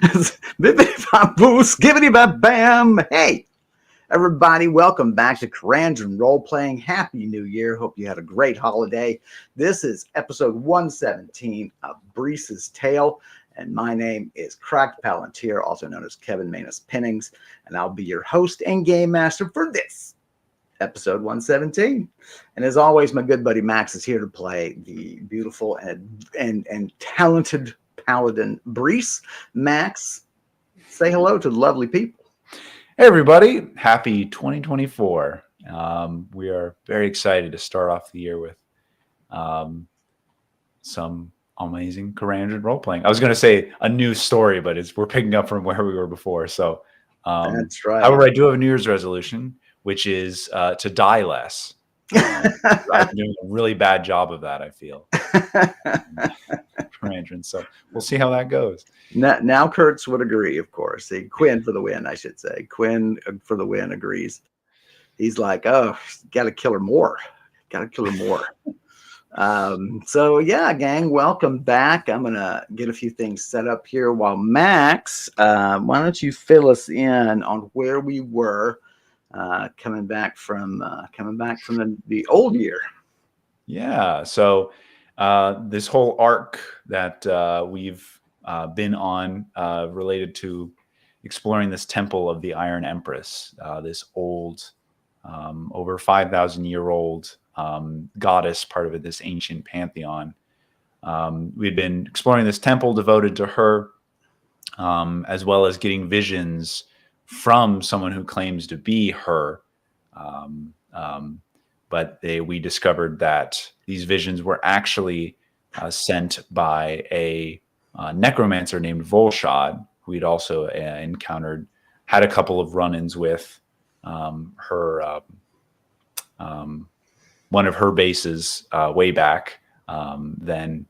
Bippity bop boo, skibbity bop bam. Hey, everybody, welcome back to Karandrin Role Playing. Happy New Year. Hope you had a great holiday. This is episode 117 of Brise's Tale, and my name is Cracked Palantir, also known as Kevin Manus Pennings, and I'll be your host and game master for this episode 117. And as always, my good buddy Max is here to play the beautiful and talented paladin Brise. Max, say hello to the lovely people. Hey everybody, happy 2024. We are very excited to start off the year with some amazing Karandrin role-playing. I was going to say a new story, but we're picking up from where we were before. So, That's right. However, I do have a New Year's resolution, which is to die less. I've been doing a really bad job of that, I feel. Karandrin, so we'll see how that goes. Now Kurtz would agree, of course. Quinn for the win, I should say. Quinn for the win agrees. He's like, oh, got to kill her more. Got to kill her more. So yeah, gang, welcome back. I'm gonna get a few things set up here while Max, why don't you fill us in on where we were coming back from the old year. Yeah, so this whole arc that we've been on related to exploring this temple of the Iron Empress, this old, over 5,000-year-old goddess, part of this ancient pantheon. We'd been exploring this temple devoted to her, as well as getting visions from someone who claims to be her. But we discovered that these visions were actually sent by a necromancer named Volshad, who we'd also encountered, had a couple of run-ins with her, one of her bases way back. Then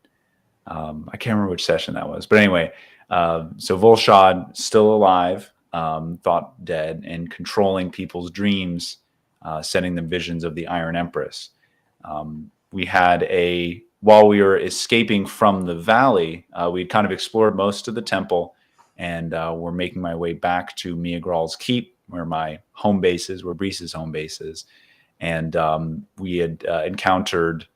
I can't remember which session that was, but anyway, so Volshad still alive, thought dead, and controlling people's dreams, sending them visions of the Iron Empress. We had while we were escaping from the valley, we'd kind of explored most of the temple, and we're making my way back to Miagral's Keep, where my home base is, where Brise's home base is. And we had encountered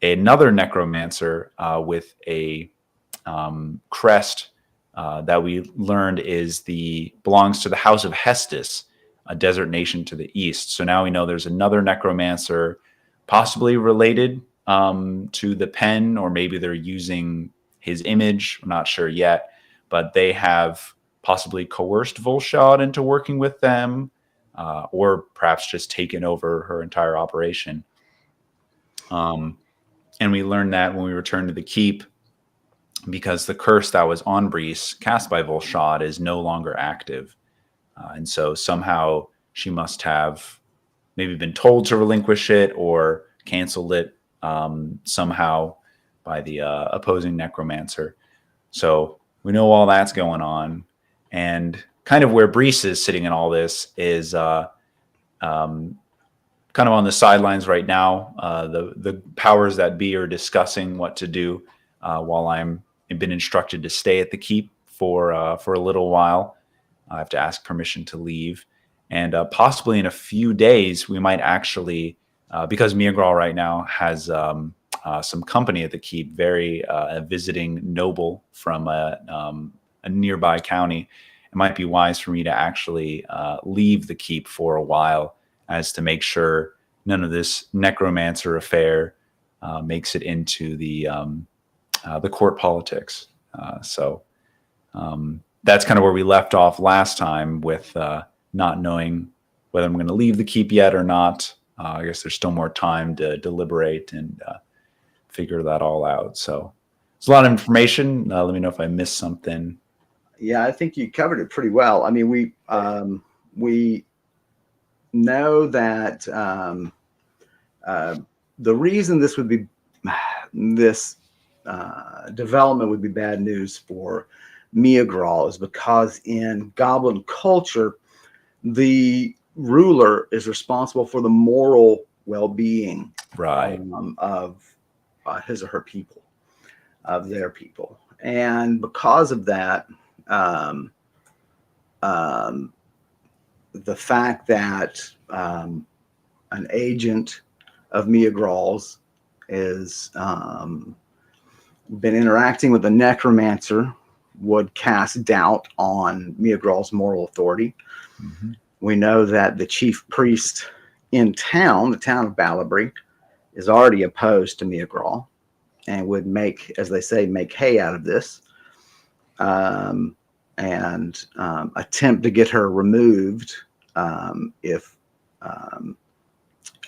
another necromancer with a crest that we learned belongs to the House of Hestus, a desert nation to the east. So now we know there's another necromancer, possibly related to the pen, or maybe they're using his image. We're not sure yet, but they have possibly coerced Volshad into working with them, or perhaps just taken over her entire operation. And we learned that when we returned to the keep, because the curse that was on Brise, cast by Volshad, is no longer active. And so somehow she must have maybe been told to relinquish it or canceled it somehow by the opposing necromancer. So we know all that's going on. And kind of where Brise is sitting in all this is kind of on the sidelines right now. The powers that be are discussing what to do while I've been instructed to stay at the keep for a little while. I have to ask permission to leave. And possibly in a few days, we might actually, because Miagral right now has some company at the keep, a visiting noble from a nearby county, it might be wise for me to actually leave the keep for a while, as to make sure none of this necromancer affair makes it into the court politics. So that's kind of where we left off last time, with not knowing whether I'm going to leave the keep yet or not. I guess there's still more time to deliberate and figure that all out. So it's a lot of information. Let me know if I missed something. Yeah, I think you covered it pretty well. I mean, we know that the reason this development would be bad news for Miagral is because in Goblin culture, the ruler is responsible for the moral well-being, right, of his or her people, of their people. And because of that, um, um, the fact that an agent of Mia Grall's is been interacting with a necromancer would cast doubt on Mia Grall's moral authority. Mm-hmm. We know that the chief priest in town, the town of Ballabry, is already opposed to Mia Grall and would make, as they say, make hay out of this, and attempt to get her removed if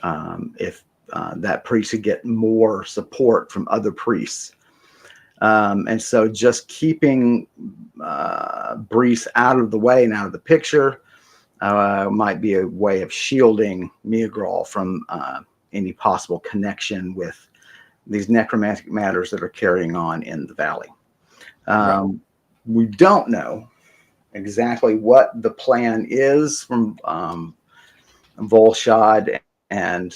that priest could get more support from other priests. And so just keeping Brise out of the way and out of the picture might be a way of shielding Mia Grall from any possible connection with these necromantic matters that are carrying on in the valley. Right. We don't know exactly what the plan is from Volshad and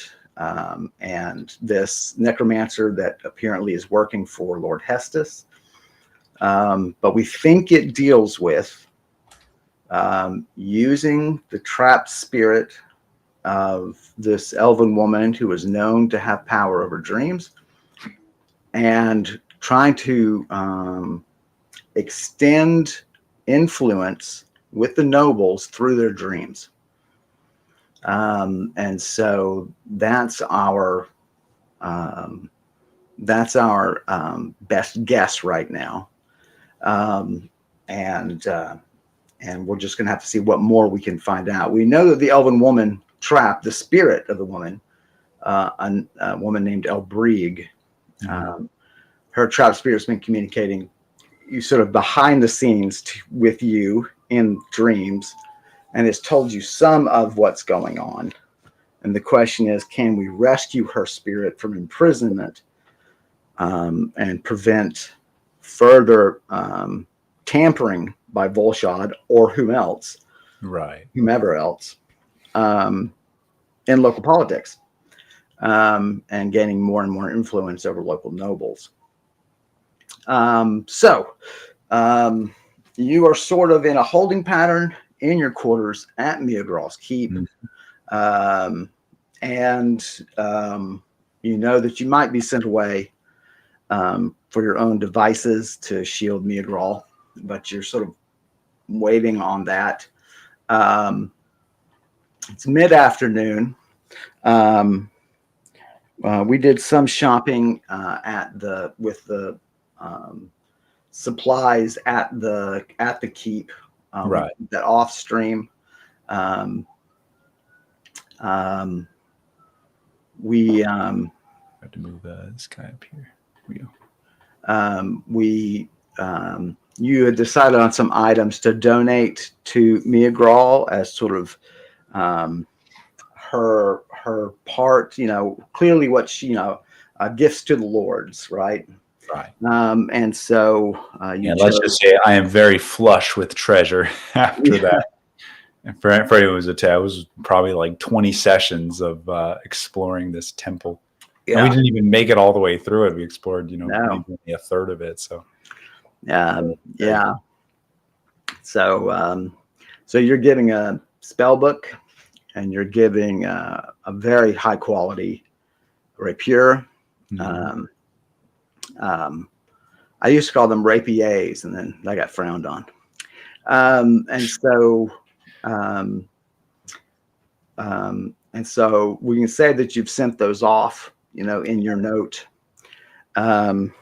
this necromancer that apparently is working for Lord Hestus. But we think it deals with using the trapped spirit of this elven woman who is known to have power over dreams and trying to extend influence with the nobles through their dreams. And so that's our best guess right now. And we're just going to have to see what more we can find out. We know that the elven woman trapped the spirit of the woman, a woman named Elbrig. Her trapped spirit has been communicating you sort of behind the scenes with you in dreams, and it's told you some of what's going on. And the question is, can we rescue her spirit from imprisonment and prevent further tampering by Volshad or whomever else in local politics and gaining more and more influence over local nobles. So you are sort of in a holding pattern in your quarters at Mia Grall's Keep. And you know that you might be sent away for your own devices to shield Mia Grall, but you're sort of waiting on that. It's mid-afternoon. We did some shopping with the supplies at the keep, Right. that off stream. We have to move this guy up here. Here we go. You had decided on some items to donate to Mia Grall as sort of her part, clearly what she, gifts to the lords, right? Right. And so let's just say I am very flush with treasure after that. And for anyone who was it was probably like 20 sessions of exploring this temple. Yeah. And we didn't even make it all the way through it. We explored, maybe only a third of it. So, yeah. So you're giving a spell book, and you're giving a very high quality rapier. Mm-hmm. I used to call them rapiers, and then I got frowned on. And so we can say that you've sent those off, in your note. And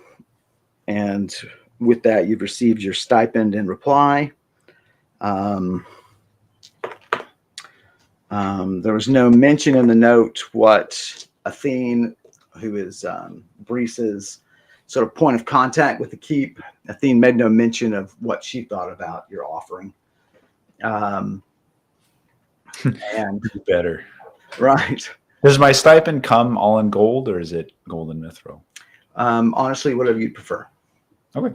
with that, you've received your stipend in reply. There was no mention in the note what Athene, who is Brise's sort of point of contact with the keep, Athene made no mention of what she thought about your offering. And better. Right. Does my stipend come all in gold, or is it gold and mithril? Honestly, whatever you prefer. Okay.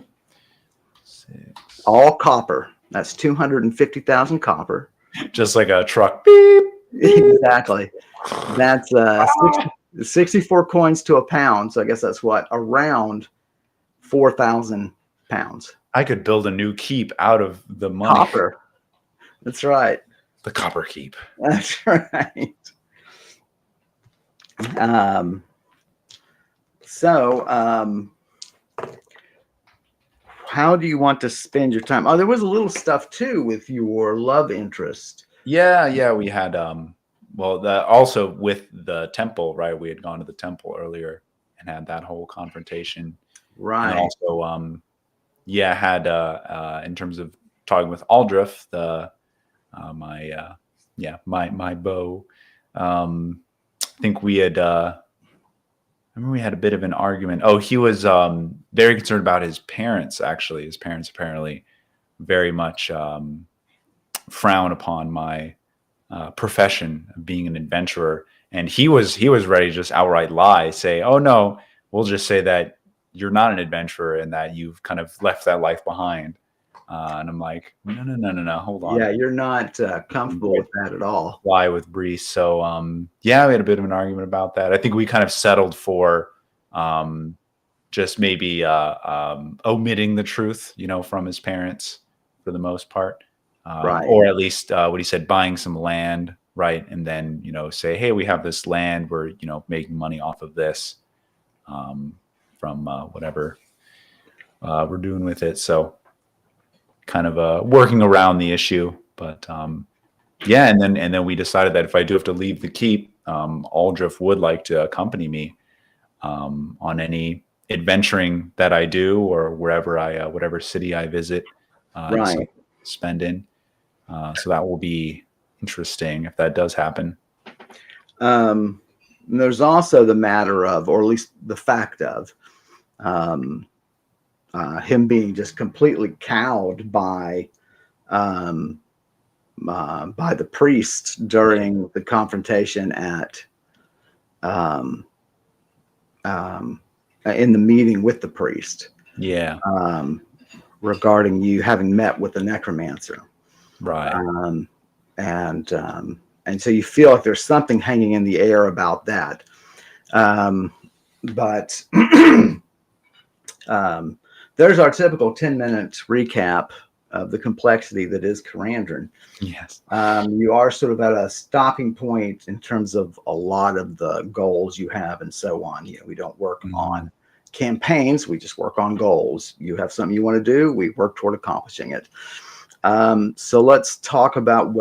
6. All copper. That's 250,000 copper. Just like a truck. Beep. Exactly. That's 64 coins to a pound. So I guess that's what? Around 4,000 pounds. I could build a new keep out of the money. Copper. That's right. The copper keep. That's right. So, how do you want to spend your time? Oh, there was a little stuff too with your love interest. Yeah, we had well, also with the temple, right? We had gone to the temple earlier and had that whole confrontation. And then Right. also had in terms of talking with Aldrich, the my beau. I think we had I remember we had a bit of an argument. Oh, he was very concerned about his parents. Actually, his parents apparently very much frown upon my profession of being an adventurer, and he was ready to just outright lie, say, "Oh no, we'll just say that you're not an adventurer and that you've kind of left that life behind." And I'm like, no, hold on. Yeah, you're not comfortable with that at all. Fly with Brise. So we had a bit of an argument about that. I think we kind of settled for just maybe omitting the truth, from his parents for the most part. Right. Or at least what he said, buying some land, right? And then, say, hey, we have this land, we're, making money off of this from whatever we're doing with it. So kind of working around the issue. But and then we decided that if I do have to leave the keep, Aldrich would like to accompany me on any adventuring that I do or wherever whatever city I visit, Right. spend in. So that will be interesting if that does happen. There's also the matter of, or at least the fact of, him being just completely cowed by the priest during the confrontation in the meeting with the priest. Yeah. Regarding you having met with the necromancer. Right. And so you feel like there's something hanging in the air about that. But there's our typical 10-minute recap of the complexity that is Karandrin. Yes. You are sort of at a stopping point in terms of a lot of the goals you have and so on. We don't work on campaigns, we just work on goals. You have something you want to do, we work toward accomplishing it. So let's talk about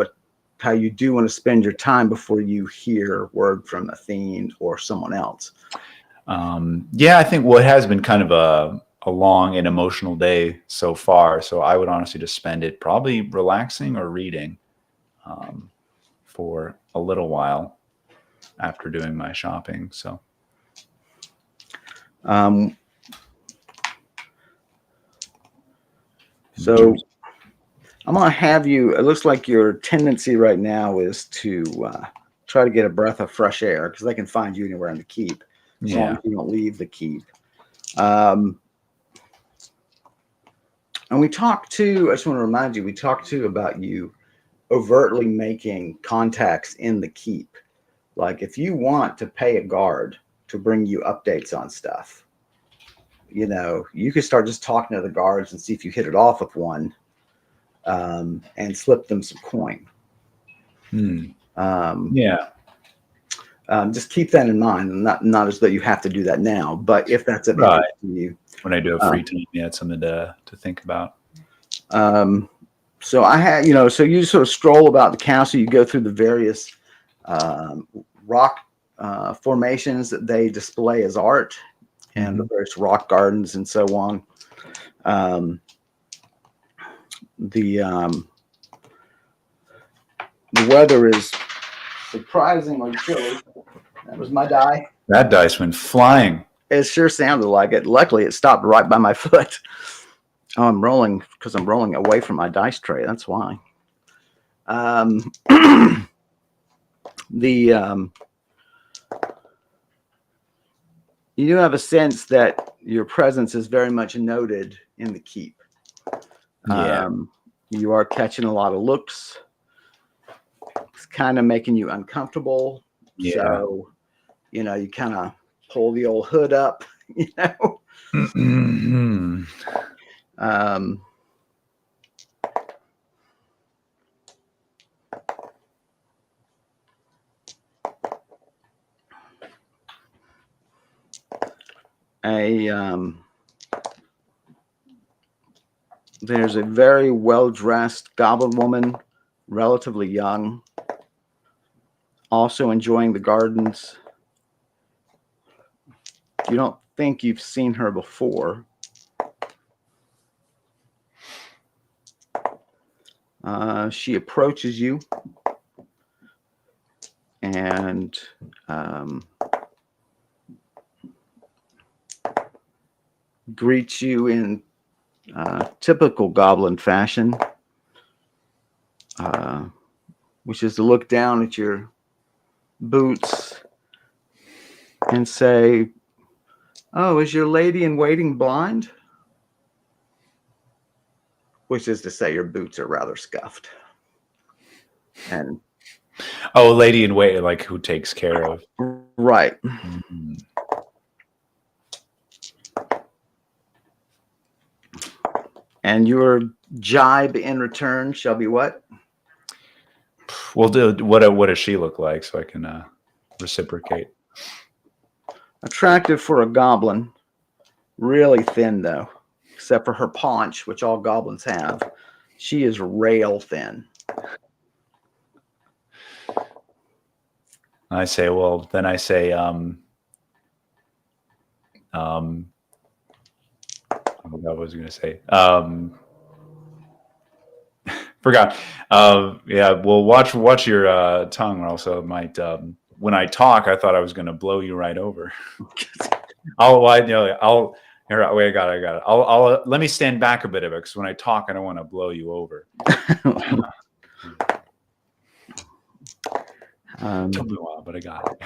how you do want to spend your time before you hear word from Athene or someone else. I think what has been kind of a long and emotional day so far. So I would honestly just spend it probably relaxing or reading for a little while after doing my shopping. So so I'm going to have you, it looks like your tendency right now is to try to get a breath of fresh air because they can find you anywhere in the keep. As long as you don't leave the keep. And we talked to, I just want to remind you, we talked to about you overtly making contacts in the keep. Like if you want to pay a guard to bring you updates on stuff, you could start just talking to the guards and see if you hit it off with one and slip them some coin. Just keep that in mind, and not as though you have to do that now, but if that's of interest to you. When I do have free time, it's something to think about. So I had, so you sort of stroll about the castle, you go through the various rock formations that they display as art and the various rock gardens and so on. The weather is surprisingly chilly. That was my die. That dice went flying. It sure sounded like it. Luckily, it stopped right by my foot. Oh, I'm rolling because I'm rolling away from my dice tray. That's why. You do have a sense that your presence is very much noted in the keep. You are catching a lot of looks. It's kind of making you uncomfortable. So, you kind of pull the old hood up, Um, there's a very well-dressed goblin woman, relatively young, also enjoying the gardens. You don't think you've seen her before. She approaches you and greets you in typical goblin fashion, which is to look down at your boots and say, "Oh, is your lady in waiting blind?" Which is to say your boots are rather scuffed. And Oh, lady in wait, like who takes care of. right. Mm-hmm. And your jibe in return shall be what? We'll do what does she look like so I can reciprocate? Attractive for a goblin. Really thin though, except for her paunch, which all goblins have. She is rail thin. I say, well, then I say, what was I going to say? Forgot. Yeah, well, watch your tongue, or else it might. When I talk, I thought I was going to blow you right over. Here, wait, I got it. I'll let me stand back a bit of it because when I talk, I don't want to blow you over. Took me a while, but I got it.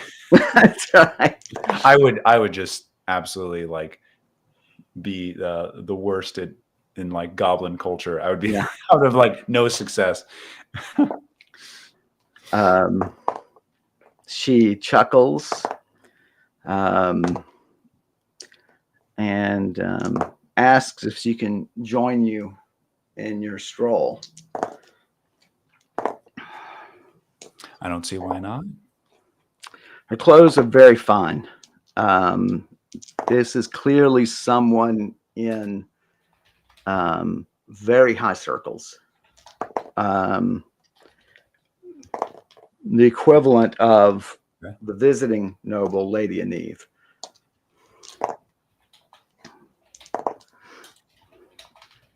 That's right. I would just absolutely like be the worst in like goblin culture. I would be out of like no success. She chuckles and asks if she can join you in your stroll. I don't see why not. Her clothes are very fine. This is clearly someone in very high circles. The equivalent of the visiting noble, Lady Aneve.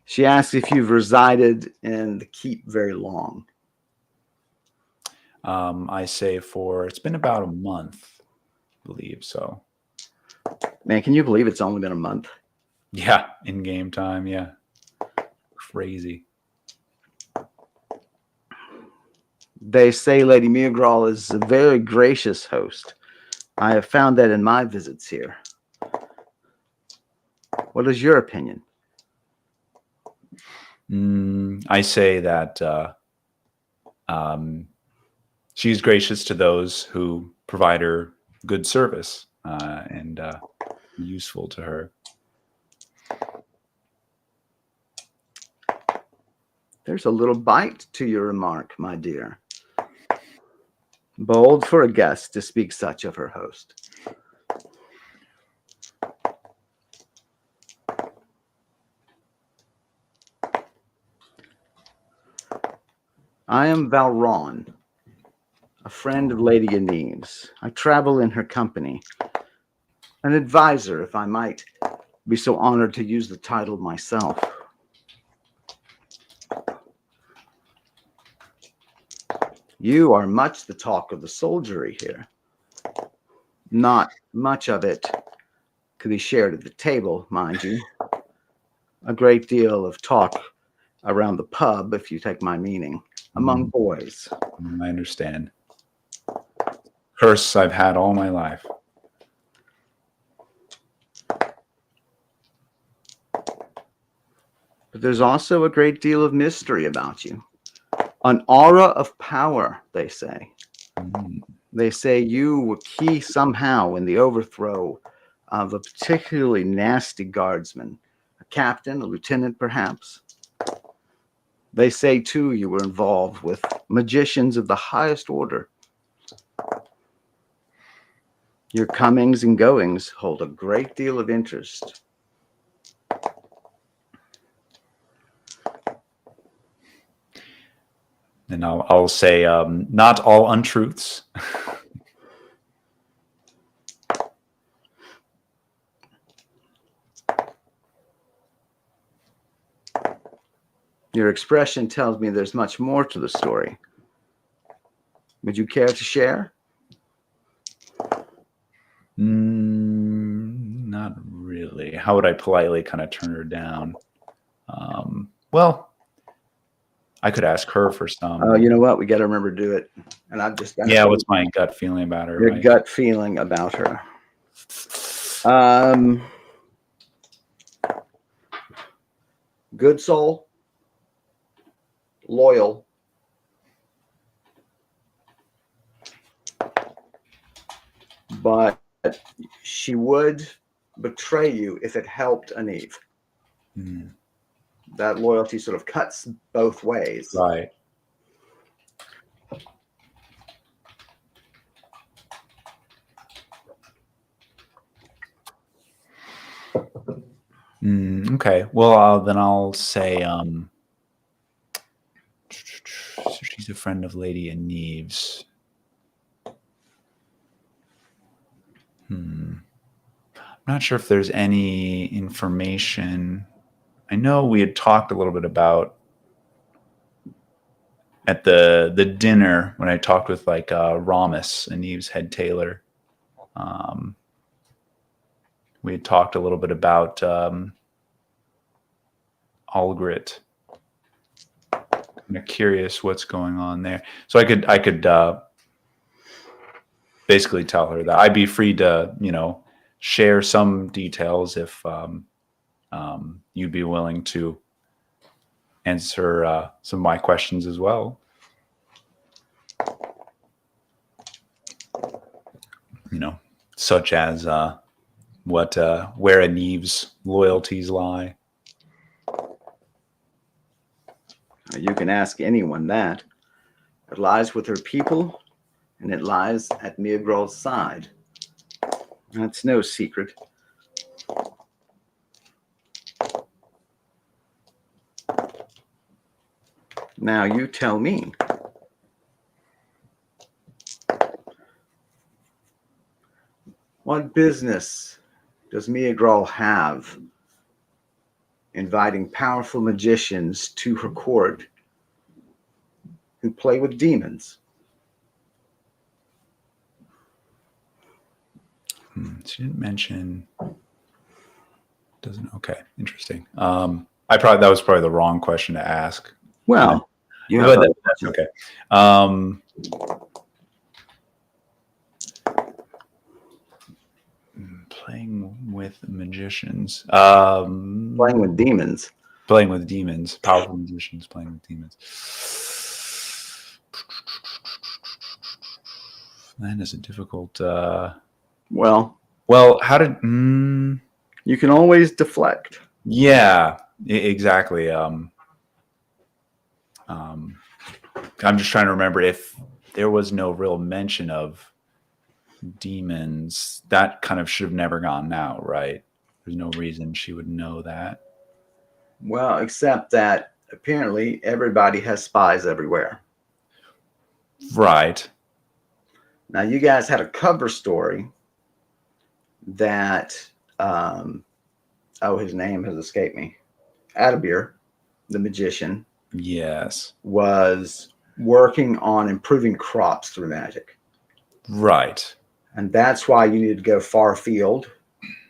She asks if you've resided in the keep very long. I say it's been about a month, I believe so. Man, can you believe it's only been a month? Yeah, in game time, yeah. Crazy. They say Lady Mugral is a very gracious host. I have found that in my visits here. What is your opinion? I say that she's gracious to those who provide her good service and useful to her. There's a little bite to your remark, my dear. Bold for a guest to speak such of her host. I am Valron, a friend of Lady Aneve's. I travel in her company. An advisor, if I might be so honored to use the title myself. You are much the talk of the soldiery here. Not much of it could be shared at the table, mind you. A great deal of talk around the pub, if you take my meaning, among boys. I understand. Curse I've had all my life. But there's also a great deal of mystery about you. An aura of power, they say. They say you were key somehow in the overthrow of a particularly nasty guardsman, a captain, a lieutenant, perhaps. They say, too, you were involved with magicians of the highest order. Your comings and goings hold a great deal of interest. And I'll say not all untruths. Your expression tells me there's much more to the story. Would you care to share? Not really. How would I politely kind of turn her down? Well, I could ask her for some. Oh, you know what? We got to remember to do it. And I've just done it. Yeah, what's my gut feeling about her? Your right? gut feeling about her. Good soul, loyal, but she would betray you if it helped Aneve. Mm, That loyalty sort of cuts both ways. right. Okay. Well, then I'll say so she's a friend of Lady Aneve's. I'm not sure if there's any information. I know we had talked a little bit about at the dinner when I talked with like Ramus, Aneve's head tailor. We had talked a little bit about Algrit. I'm curious what's going on there. So I could basically tell her that I'd be free to, share some details if you'd be willing to answer some of my questions as well. Such as where Aneve's loyalties lie. You can ask anyone that. It lies with her people, and it lies at Miagrol's side. That's no secret. Now you tell me. What business does Miagrol have inviting powerful magicians to her court who play with demons? She didn't mention. Doesn't. Okay, interesting. That was probably the wrong question to ask. Well, that's okay. Playing with magicians. Playing with demons. Playing with demons. Powerful magicians playing with demons. That is a difficult. Well, how did? You can always deflect. Yeah, exactly. I'm just trying to remember if there was no real mention of demons. That kind of should have never gone out, right? There's no reason she would know that. Well, except that apparently everybody has spies everywhere. Right. Now, you guys had a cover story that, his name has escaped me. Adabir, the magician, Yes. was working on improving crops through magic. Right. And that's why you needed to go far afield,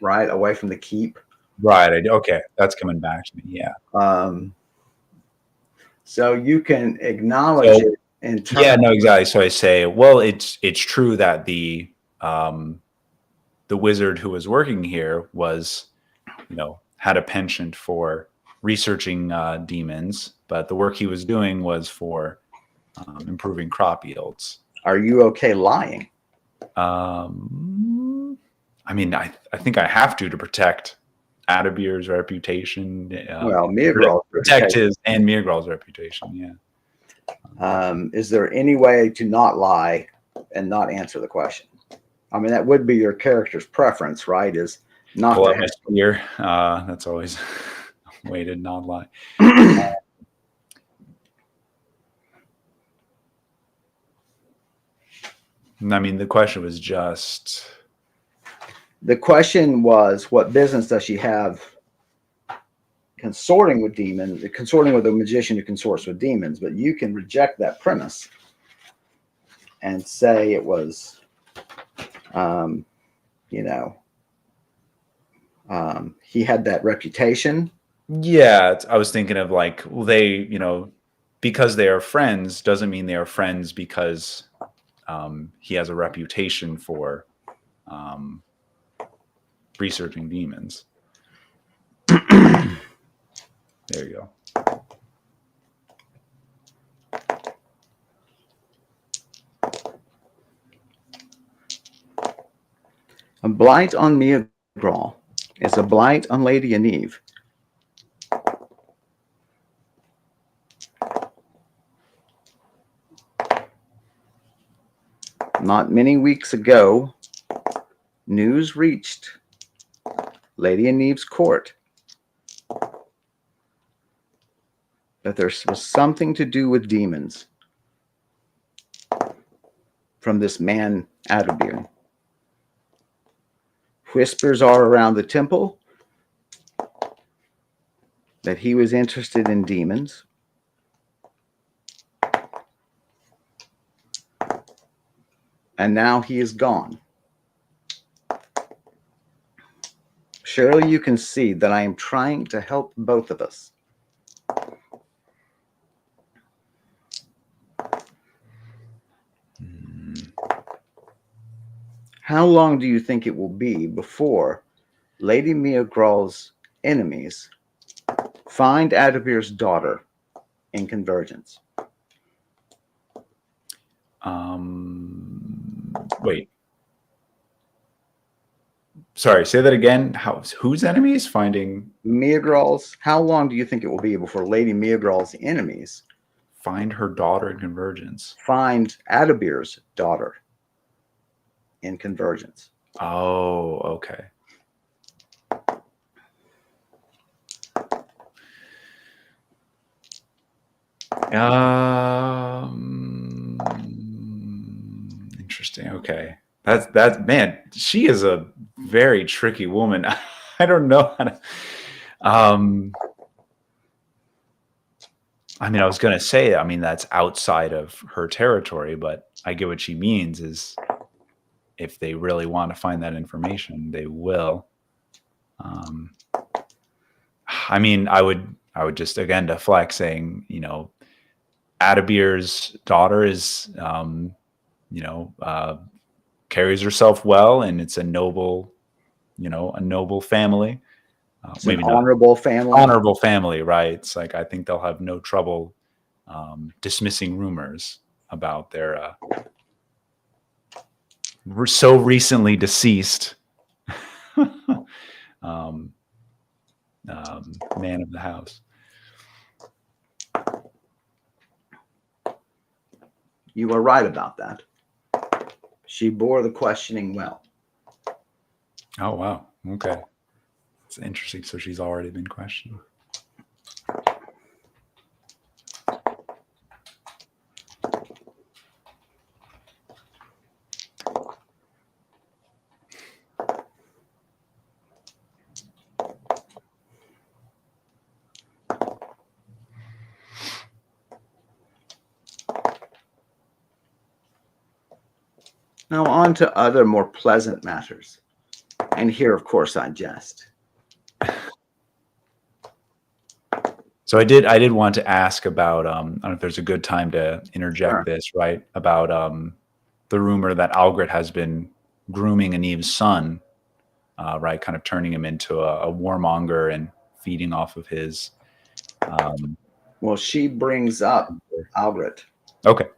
right, away from the keep. Right. Okay, that's coming back to me. Yeah. So you can acknowledge it in terms. Yeah. No. Exactly. So I say, well, it's true that the wizard who was working here was, had a penchant for researching demons, but the work he was doing was for improving crop yields. Are you okay lying? I mean, I think I have to protect Adabir's reputation. Well, Mirgral's Protect reputation. his and Mirgral's reputation. Yeah. Is there any way to not lie and not answer the question? I mean, that would be your character's preference, right? Is not Pull to out my spear. That's always a way to not lie. I mean, the question was just. The question was, what business does she have consorting with demons, consorting with a magician who consorts with demons? But you can reject that premise and say it was, he had that reputation. Yeah, I was thinking of like, well, they, because they are friends doesn't mean they are friends because he has a reputation for researching demons. There you go. A blight on Mirgral is a blight on Lady Yennev. Not many weeks ago, news reached Lady Yenev's court that there was something to do with demons from this man, Adabir. Whispers are around the temple that he was interested in demons. And now he is gone. Surely you can see that I am trying to help both of us. How long do you think it will be before Lady Mirgral's enemies find Adabir's daughter in Convergence? Wait. Sorry, say that again. Whose enemies finding Mirgral's? How long do you think it will be before Lady Mirgral's enemies find her daughter in Convergence? Find Adabir's daughter in Convergence. Oh, okay. Interesting. Okay. That's man, she is a very tricky woman. I don't know how to I mean, I was gonna say, I mean, that's outside of her territory, but I get what she means is if they really want to find that information, they will. I mean, I would just again deflect saying, Adabir's daughter is, carries herself well, and it's a noble, a noble family. It's Maybe an not honorable family. honorable family, right? It's like I think they'll have no trouble dismissing rumors about their so recently deceased man of the house. You are right about that. She bore the questioning well. Oh, wow. Okay. It's interesting. So she's already been questioned. Now on to other more pleasant matters. And here, of course, I jest. So I did want to ask about, I don't know if there's a good time to interject this, right? About the rumor that Algret has been grooming Aneve's son, right? Kind of turning him into a warmonger and feeding off of his. Well, she brings up Algret. Okay.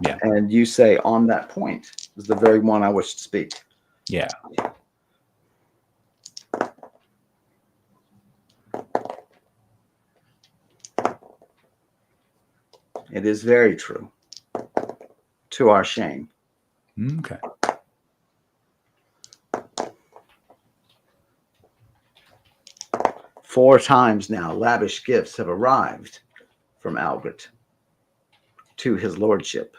Yeah. And you say on that point is the very one I wish to speak. Yeah. It is very true. To our shame. Okay. Four times now, lavish gifts have arrived from Albert to his lordship.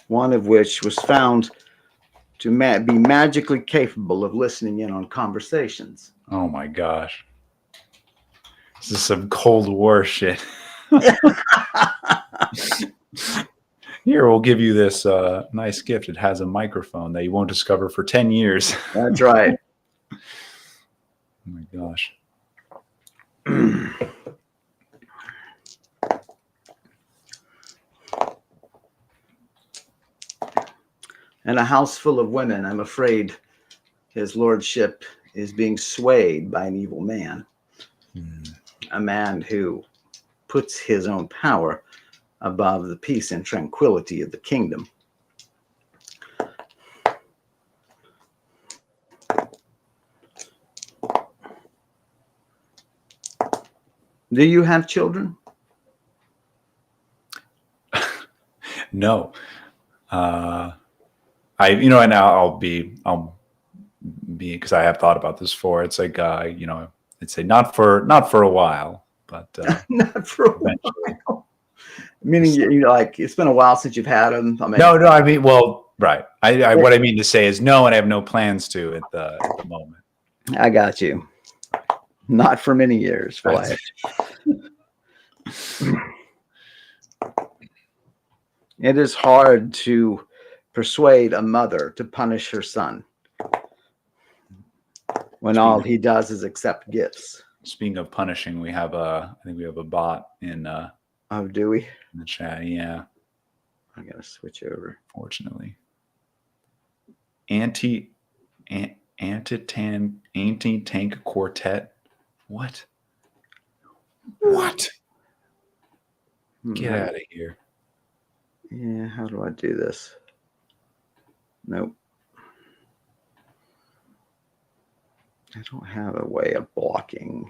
One of which was found to be magically capable of listening in on conversations. Oh my gosh. This is some Cold War shit. Here, we'll give you this nice gift. It has a microphone that you won't discover for 10 years. That's right. Oh my gosh. And a house full of women, I'm afraid his lordship is being swayed by an evil man. A man who puts his own power above the peace and tranquility of the kingdom. Do you have children? No. And I'll be, because I have thought about this before. It's like, I'd say not for a while, but Not for a eventually. while. Meaning, like, it's been a while since you've had them. I mean, No. I mean, well, right. What I mean to say is no, and I have no plans to at the moment. I got you. Not for many years, Right. It is hard to persuade a mother to punish her son when all he does is accept gifts. Speaking of punishing, I think we have a bot in Oh, do we? the chat. Yeah. I gotta switch over. Fortunately. Anti-tank quartet. What? What? Get out of here. Yeah, how do I do this? Nope. I don't have a way of blocking.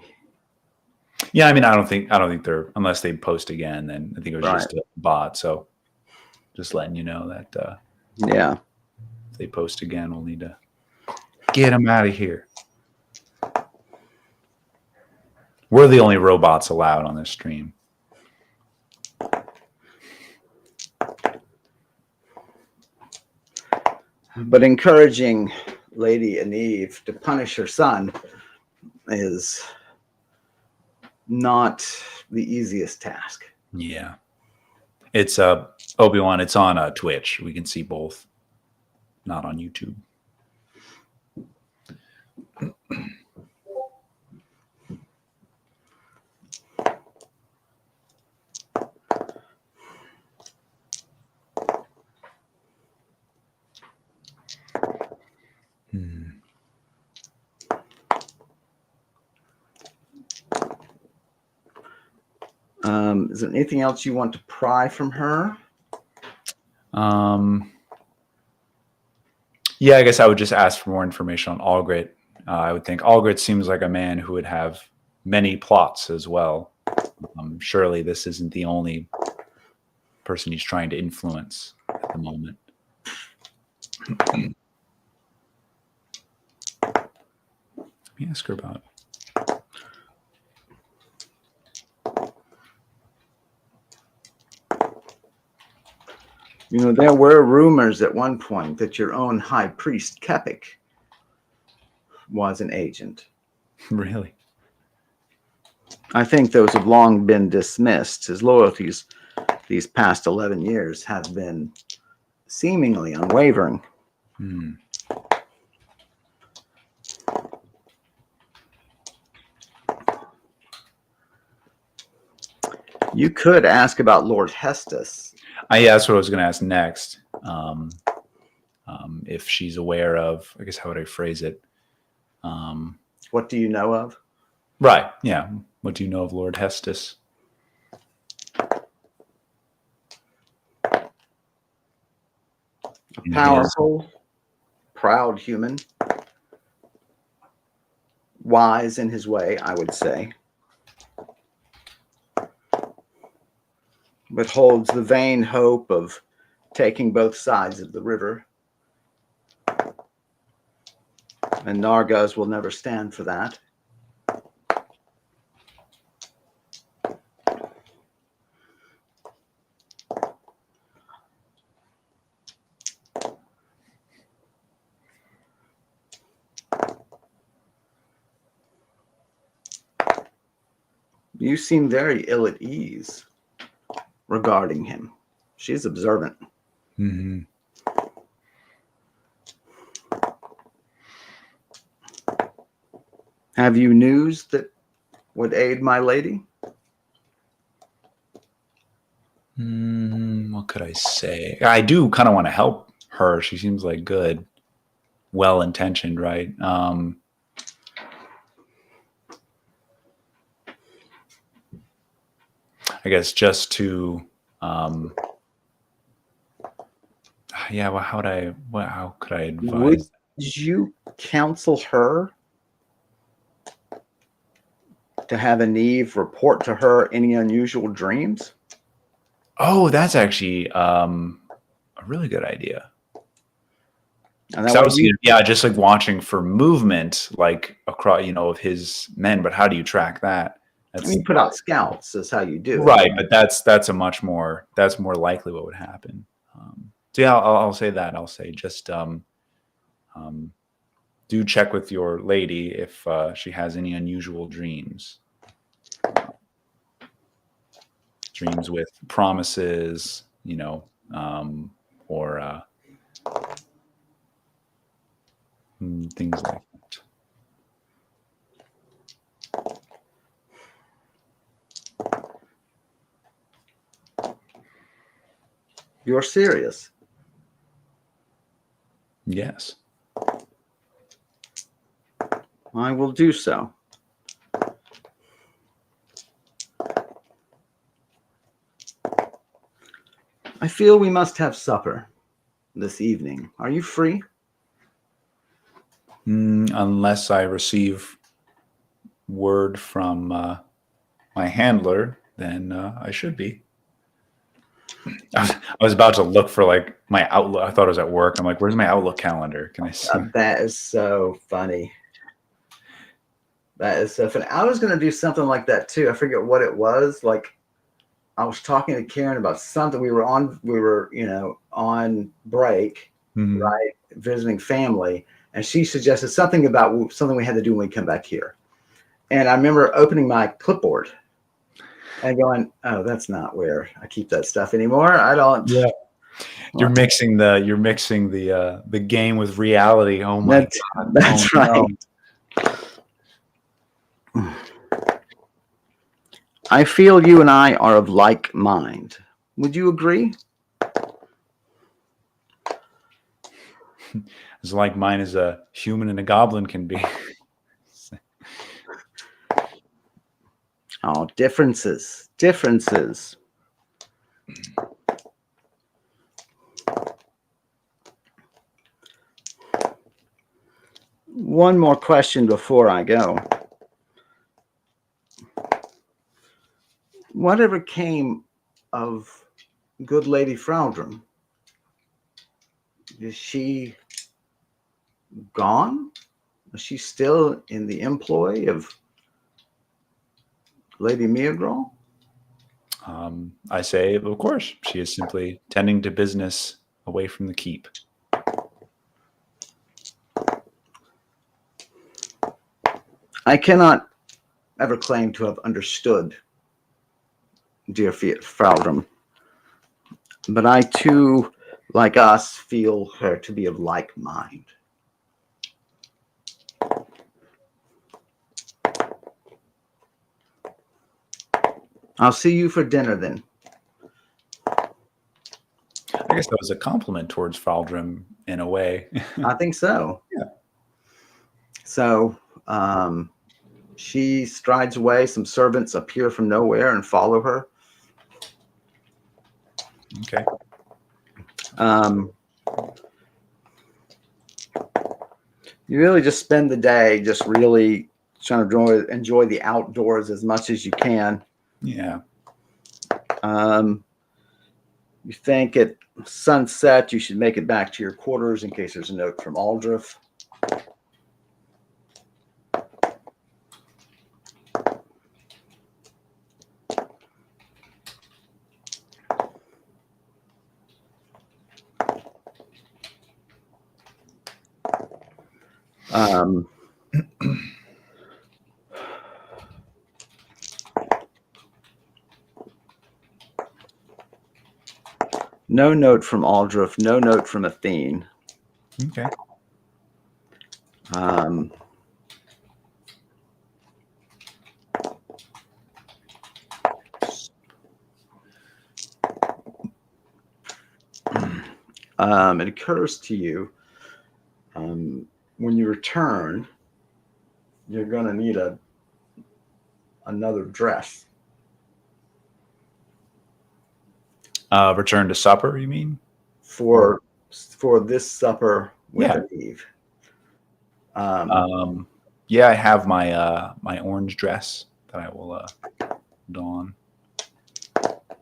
Yeah, I mean, I don't think they're, unless they post again, then I think it was just a bot. So just letting you know that yeah. if they post again, we'll need to get them out of here. We're the only robots allowed on this stream. But encouraging Lady Aneve to punish her son is not the easiest task. Yeah. It's Obi-Wan, it's on Twitch. We can see both. Not on YouTube. Is there anything else you want to pry from her? Yeah, I guess I would just ask for more information on Algrit. I would think Algrit seems like a man who would have many plots as well. Surely this isn't the only person he's trying to influence at the moment. Let me ask her about it. You know, there were rumors at one point that your own high priest, Kepik, was an agent. Really? I think those have long been dismissed. His loyalties these past 11 years have been seemingly unwavering. You could ask about Lord Hestus. Yeah, that's what I was going to ask next. If she's aware of, I guess, how would I phrase it? What do you know of? Right. Yeah. What do you know of Lord Hestus? A powerful, proud human. Wise in his way, I would say. but holds the vain hope of taking both sides of the river. And Nargaz will never stand for that. You seem very ill at ease regarding him. She's observant. Mm-hmm. Have you news that would aid my lady? What could I say? I do kind of want to help her. She seems like good, well-intentioned, right? I guess just to, yeah. Well, how could I Would advise? you counsel her to have Neve report to her any unusual dreams? Oh, that's actually a really good idea. And Because that I way was thinking, yeah, just like watching for movement, like across, of his men. But how do you track that? That's you put out scouts is how you do it. right, but that's more likely what would happen. So yeah, I'll say that. I'll say just do check with your lady if she has any unusual dreams. Dreams with promises, or things like that. You're serious. Yes. I will do so. I feel we must have supper this evening. Are you free? Unless I receive word from my handler, then I should be. I was about to look for like my Outlook. I thought it was at work. I'm like, where's my Outlook calendar? Can I see? That is so funny. That is so funny. I was going to do something like that too. I forget what it was. Like I was talking to Karen about something. We were on break, Mhm. right? Visiting family. And she suggested something about something we had to do when we come back here. And I remember opening my clipboard and going, "Oh, that's not where I keep that stuff anymore. I don't." Yeah. You're mixing the game with reality. Oh my God. That's Oh, right. no. I feel you and I are of like mind. Would you agree? As like mine as a human and a goblin can be. Oh, differences. Differences. One more question before I go. Whatever came of good Lady Fraldrum? Is she gone? Is she still in the employ of Lady Meagrel? I say, of course, she is simply tending to business away from the keep. I cannot ever claim to have understood dear Fraldrum, but I too, like us, feel her to be of like mind. I'll see you for dinner then. I guess that was a compliment towards Faldrim in a way. I think so. Yeah. So she strides away. Some servants appear from nowhere and follow her. Okay. You really just spend the day just really trying to enjoy the outdoors as much as you can. Yeah. You think at sunset you should make it back to your quarters in case there's a note from Aldrich. No note from Aldrich, no note from Athene. Okay. It occurs to you when you return, you're going to need another dress. Return to supper, you mean? For this supper with Eve. Yeah, I have my my orange dress that I will don.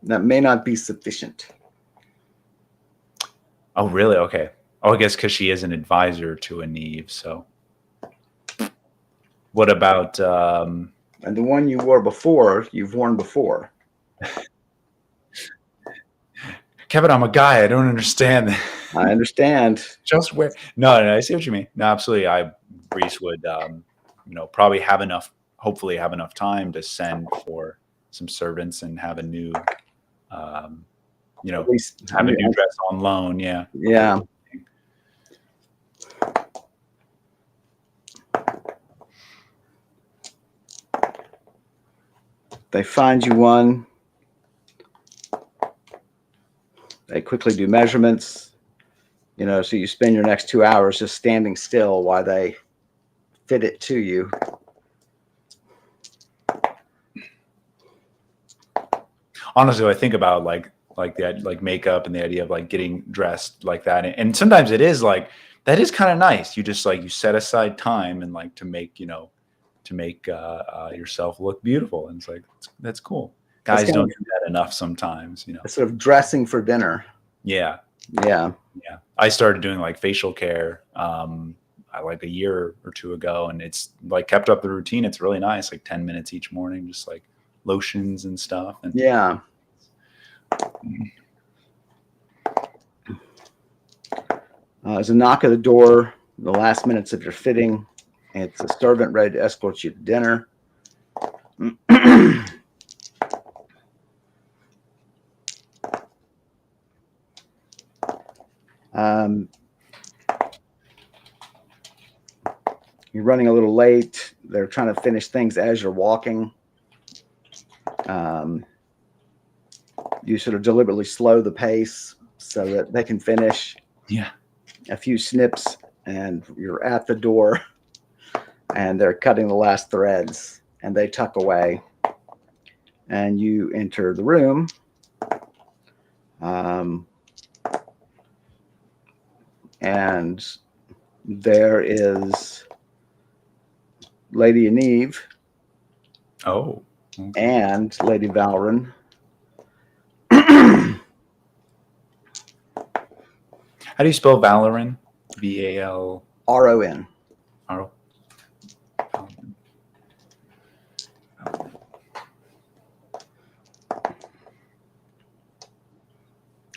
That may not be sufficient. Oh, really? Okay. Oh, I guess because she is an advisor to Aneve. So, what about? And the one you wore before, you've worn before. Kevin, I'm a guy. I don't understand. I understand. Just wear. No, I see what you mean. No, absolutely. Brise would, probably have enough. Hopefully, have enough time to send for some servants and have a new, at least have a new dress on loan. Yeah. Yeah. They find you one. They quickly do measurements, so you spend your next 2 hours just standing still while they fit it to you. Honestly, I think about like makeup and the idea of like getting dressed like that, and sometimes it is like that is kind of nice. You just you set aside time and to make yourself look beautiful, and it's like that's cool. Guys don't do that enough sometimes, It's sort of dressing for dinner. Yeah. I started doing facial care like a year or two ago, and it's kept up the routine. It's really nice, 10 minutes each morning, just lotions and stuff. And yeah. There's a knock at the door, the last minutes of your fitting. It's a servant ready to escort you to dinner. You're running a little late. They're trying to finish things as you're walking. You sort of deliberately slow the pace so that they can finish. Yeah. A few snips, and you're at the door, and they're cutting the last threads, and they tuck away, and you enter the room. And there is Lady Aneve. Oh. Okay. And Lady Valrin. How do you spell Valrin? VALRON.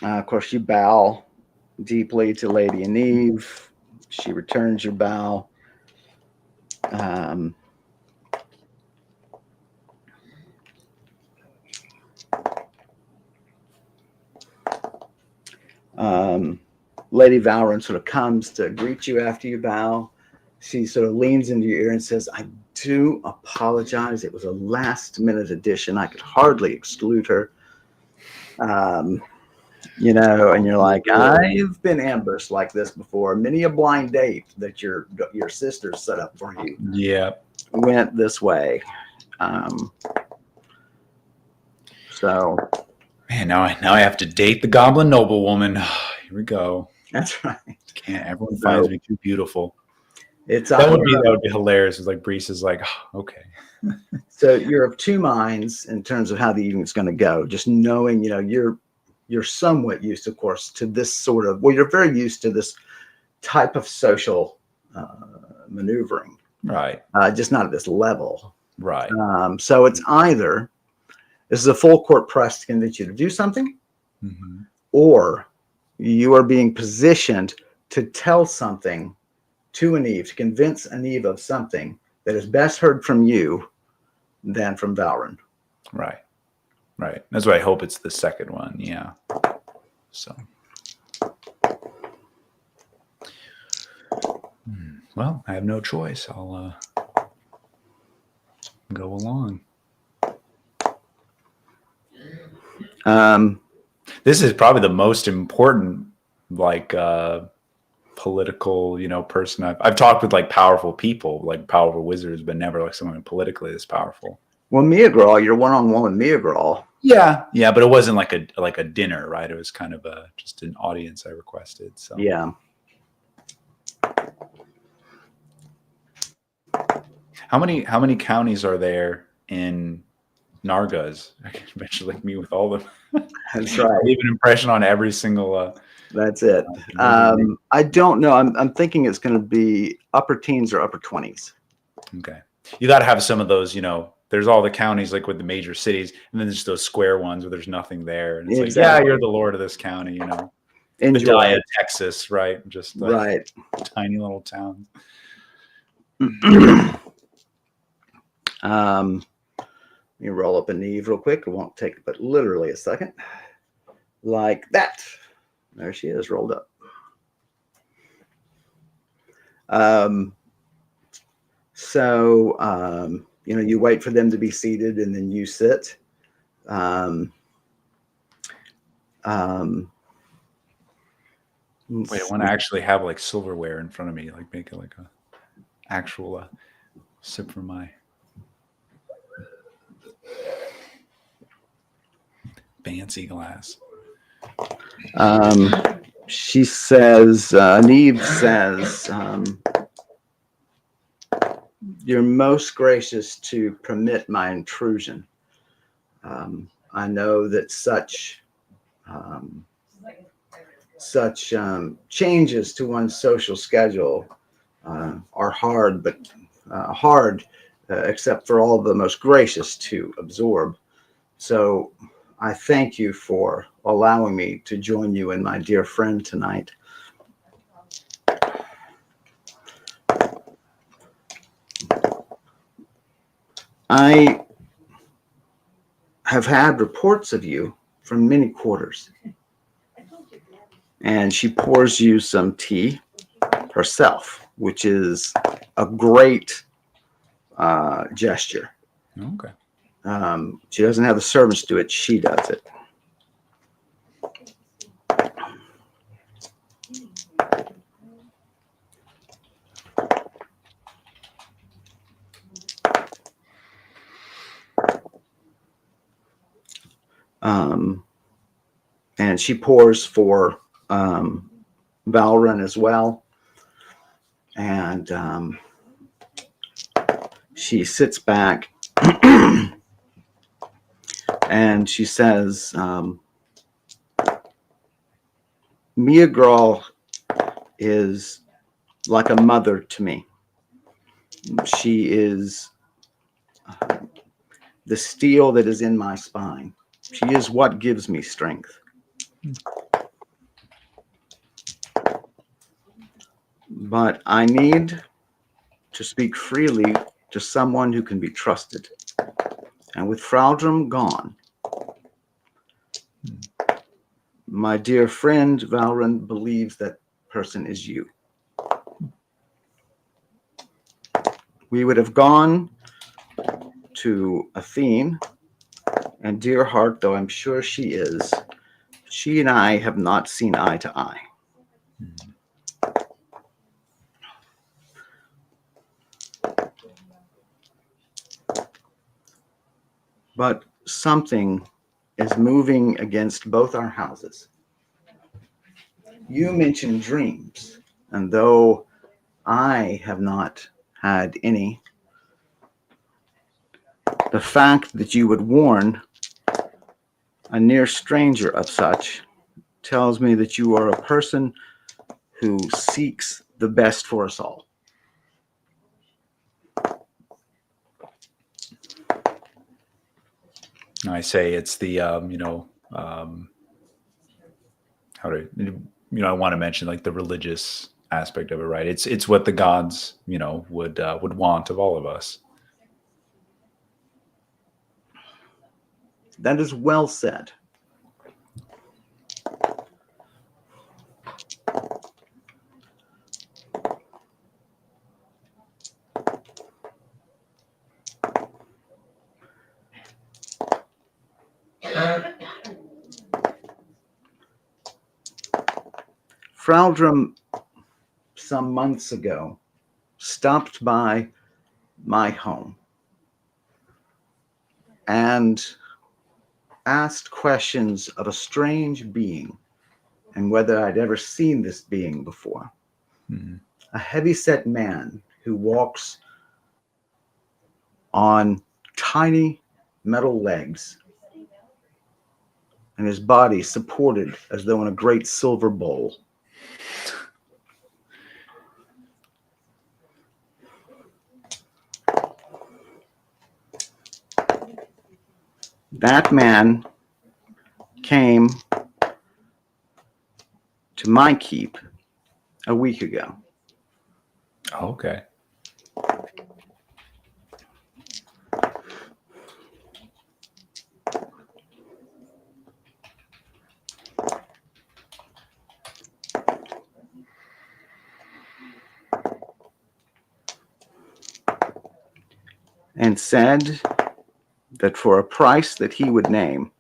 Of course, you bow deeply to Lady Aneve. She returns your bow. Lady Valrin sort of comes to greet you after you bow. She sort of leans into your ear and says, I do apologize. It was a last-minute addition. I could hardly exclude her. And you're like, I've been ambushed like this before. Many a blind date that your sister set up for you. Yeah. Went this way. So. Man, now I have to date the Goblin Noblewoman. Here we go. That's right. Can't everyone finds me too beautiful? That would be hilarious. It's like Brise is like, oh, okay. So you're of two minds in terms of how the evening's going to go. Just knowing, you're you're somewhat used, of course, to this sort of, well, you're very used to this type of social maneuvering, Right. just not at this level. Right. So it's either this is a full court press to convince you to do something, Mm-hmm. or you are being positioned to tell something to Aneve, to convince Aneve of something that is best heard from you than from Valrin. Right. Right. That's why I hope it's the second one. Yeah. So. Well, I have no choice. I'll go along. This is probably the most important, like, political, person I've talked with, like powerful people, like powerful wizards, but never like someone politically this powerful. Well, Miagral, you're one-on-one with Miagral. Yeah, but it wasn't like a dinner, right? It was kind of just an audience I requested. So yeah. How many counties are there in Nargaz? I can eventually meet with all of them. That's right. Leave an impression on every single. That's it. I don't know. I'm thinking it's going to be upper teens or upper 20s. Okay, you got to have some of those. There's all the counties like with the major cities, and then there's those square ones where there's nothing there, and it's like, yeah, you're the lord of this county. Medalla, Texas, right? Just right. Tiny little town. Let me roll up Aneve real quick. It won't take but literally a second. Like that. There she is, rolled up. You wait for them to be seated and then you sit. Wait, I want to actually have like silverware in front of me, like make it like a actual sip from my fancy glass. She says, Neve says, you're most gracious to permit my intrusion. I know that such changes to one's social schedule are hard, but except for all the most gracious to absorb. So I thank you for allowing me to join you and my dear friend tonight. I have had reports of you from many quarters. And she pours you some tea herself, which is a great gesture. Okay. She doesn't have the servants do it. She does it. And she pours for Valrin as well. And she sits back and she says, Miagral is like a mother to me. She is the steel that is in my spine. She is what gives me strength. But I need to speak freely to someone who can be trusted. And with Fraudrum gone, my dear friend Valrin believes that person is you. We would have gone to Athene, and dear heart, though I'm sure she is, she and I have not seen eye to eye. But something is moving against both our houses. You mentioned dreams, and though I have not had any, the fact that you would warn A near stranger of such tells me that you are a person who seeks the best for us all. I say it's the how to I want to mention like the religious aspect of it, right? It's what the gods would want of all of us. That is well said. Fraldrum, some months ago, stopped by my home and asked questions of a strange being and whether I'd ever seen this being before. Mm-hmm. A heavy-set man who walks on tiny metal legs and his body supported as though in a great silver bowl. That man came to my keep a week ago. Okay. And said that for a price that he would name,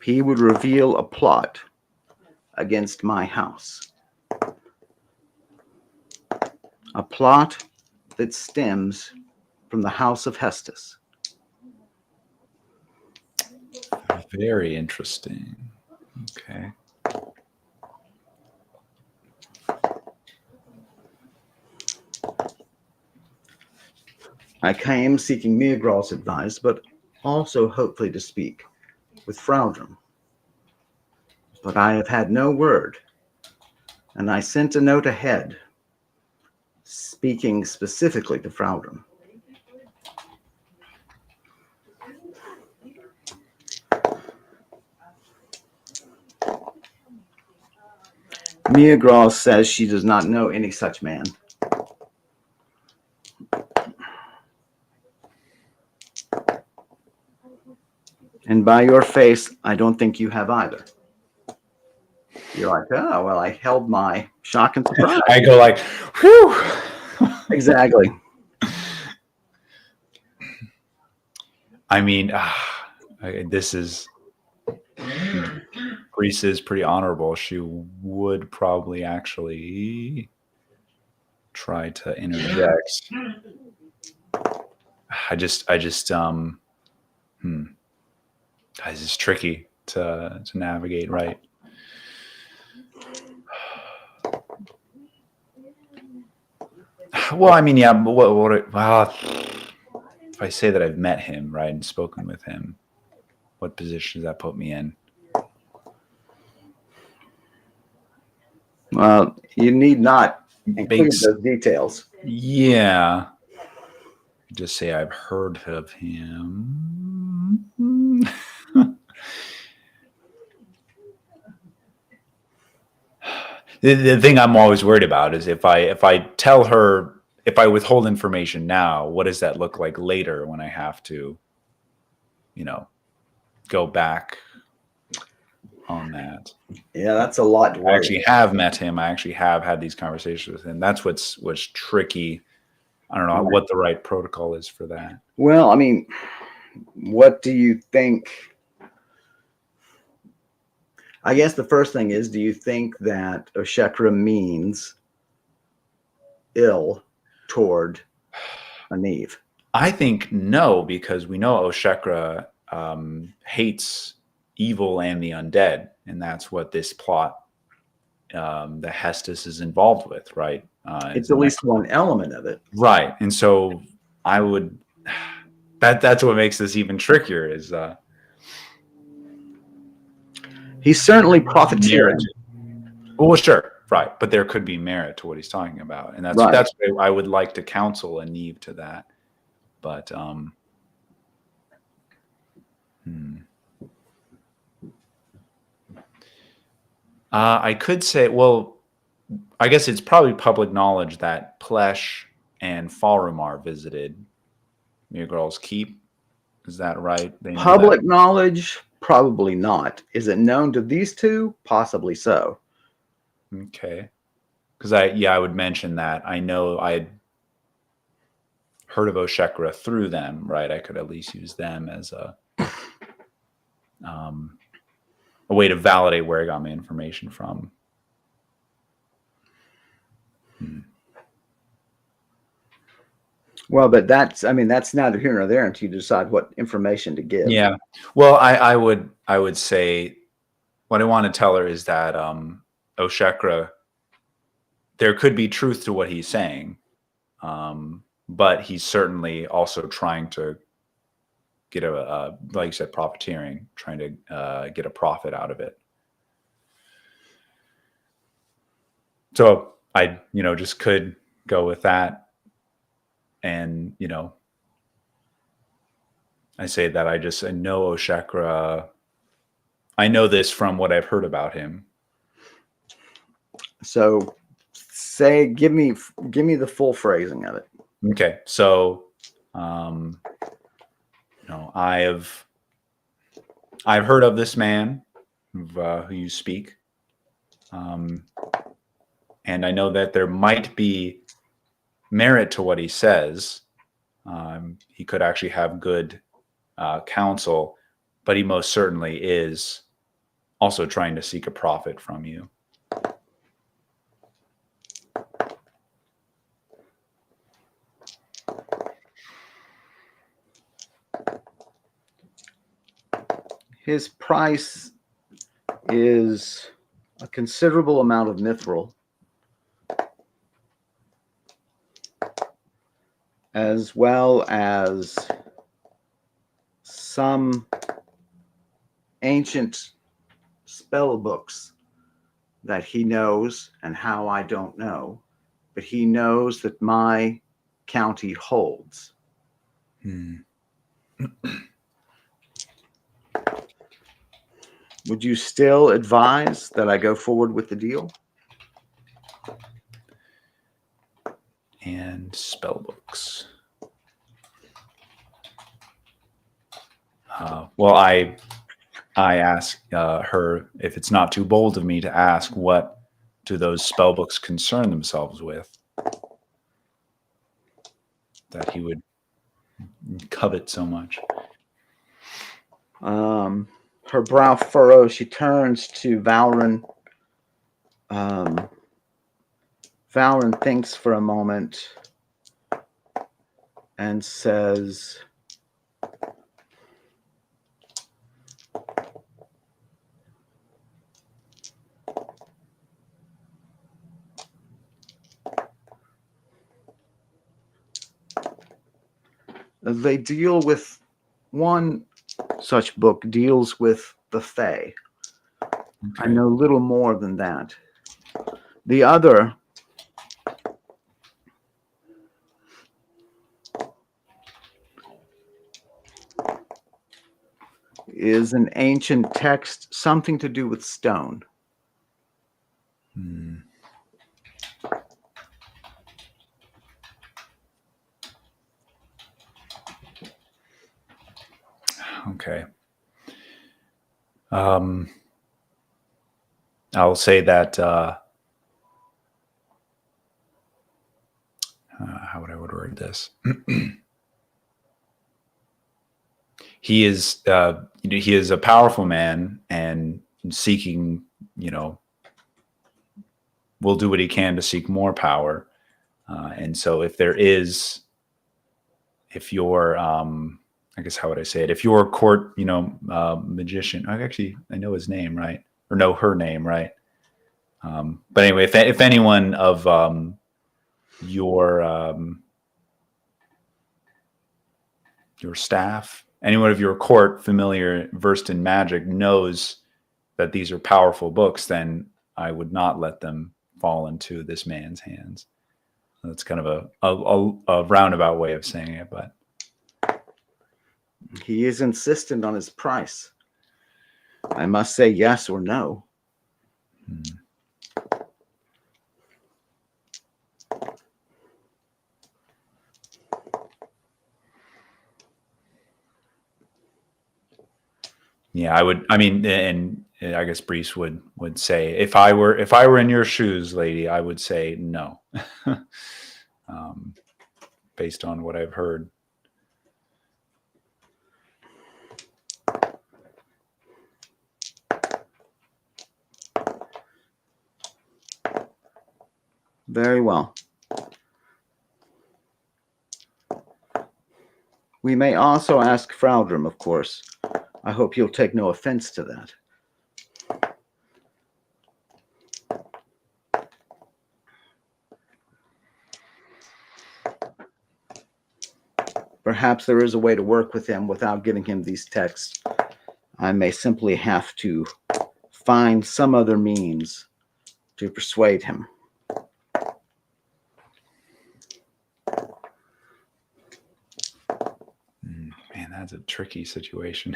he would reveal a plot against my house. A plot that stems from the house of Hestus. Very interesting. Okay. I came seeking Meagral's advice, but also hopefully to speak with Fraldrum. But I have had no word, and I sent a note ahead, speaking specifically to Fraldrum. Meagral says she does not know any such man. And by your face, I don't think you have either. You're like, oh, well, I held my shock and surprise. I go like, whew. Exactly. I mean, this is Brise is pretty honorable. She would probably actually try to interject. This is tricky to navigate, right? Well, I mean, yeah, but well, if I say that I've met him, right, and spoken with him, what position does that put me in? Well, you need not include those details. Yeah. Just say I've heard of him. The thing I'm always worried about is if I tell her, if I withhold information now, what does that look like later when I have to, go back on that? Yeah, that's a lot to worry. I actually have met him. I actually have had these conversations with him. That's what's tricky. I don't know what the right protocol is for that. Well, I mean, what do you think? I guess the first thing is, do you think that Oshekra means ill toward Aneve? I think no, because we know Oshekra hates evil and the undead, and that's what this plot, the Hestus, is involved with, right? It's at least one element of it. Right. And so I would, That's what makes this even trickier. Is He's certainly profiteering. well, sure, right, but there could be merit to what he's talking about, and that's Right. that's why I would like to counsel Neve to that. But I could say, well, I guess it's probably public knowledge that Plesh and Falrumar visited Mirgrol's Keep. Is that right? They know Public that. knowledge? Probably not. Is it known to these two? Possibly so. Okay. Because I would mention that I know I had heard of Oshekra through them, right? I could at least use them as a way to validate where I got my information from. Well, but that's neither here nor there until you decide what information to give. Yeah. Well, I would say what I want to tell her is that Oshekra, there could be truth to what he's saying, but he's certainly also trying to get like you said, profiteering, trying to get a profit out of it. So I, just could go with that. And, I say that I know Oshekra. I know this from what I've heard about him. So give me the full phrasing of it. Okay. So, I've heard of this man who you speak. And I know that there might be merit to what he says. He could actually have good counsel, but he most certainly is also trying to seek a profit from you. His price is a considerable amount of mithril, as well as some ancient spell books that he knows, and how I don't know, but he knows that my county holds. Would you still advise that I go forward with the deal? And spell books. Well, I ask her if it's not too bold of me to ask, what do those spell books concern themselves with that he would covet so much? Her brow furrows. She turns to Valrin. Valrin thinks for a moment and says, they deal with, one such book deals with the Fae. Okay. I know little more than that. The other is an ancient text, something to do with stone. Okay. I'll say that how would I word this? He is he is a powerful man and seeking, will do what he can to seek more power. And so if you're I guess, how would I say it? If you're a court, magician, I know his name, right? Or know her name, right? But anyway, if anyone of your your staff, anyone of your court familiar, versed in magic, knows that these are powerful books, then I would not let them fall into this man's hands. That's kind of a roundabout way of saying it, but He is insistent on his price. I must say yes or no. yeah, I would. I mean, and I guess Brise would say, if I were in your shoes, lady, I would say no, based on what I've heard. Very well. We may also ask Fraldrum, of course. I hope you'll take no offense to that. Perhaps there is a way to work with him without giving him these texts. I may simply have to find some other means to persuade him. Man, that's a tricky situation.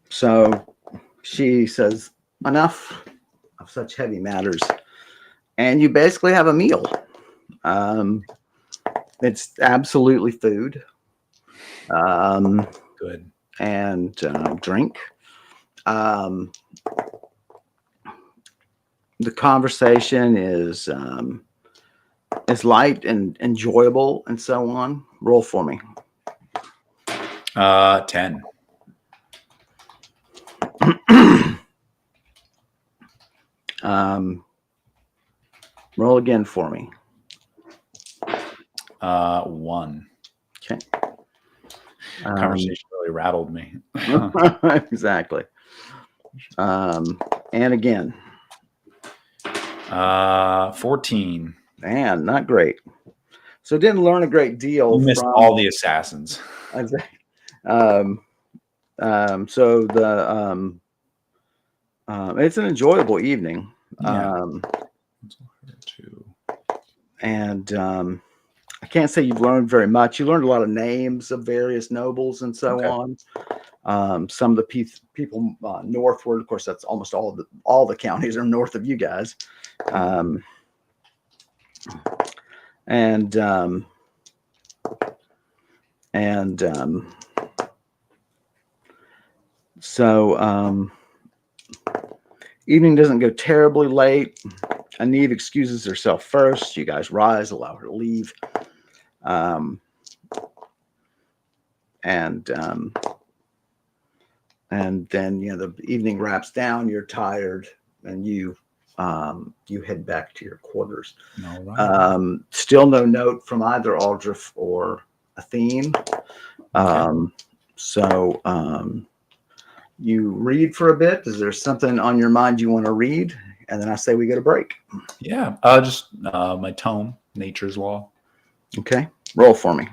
So she says, enough of such heavy matters. And you basically have a meal. It's absolutely food. Good. And drink. The conversation is light and enjoyable and so on. Roll for me. 10. Roll again for me. 1. Okay. Conversation really rattled me. Exactly. And again. 14. Man, not great. So didn't learn a great deal. You missed from all the assassins. So the it's an enjoyable evening. Yeah. And I can't say you've learned very much. You learned a lot of names of various nobles and so on. Some of the people northward, of course, that's almost all the counties are north of you guys. So evening doesn't go terribly late. Aneve excuses herself first. You guys rise, allow her to leave. And then the evening wraps down. You're tired, and you head back to your quarters. All right. Still no note from either Aldrich or Athene. So you read for a bit. Is there something on your mind you want to read? And then I say we get a break. Yeah. Just my tome, Nature's Law. Okay. Roll for me.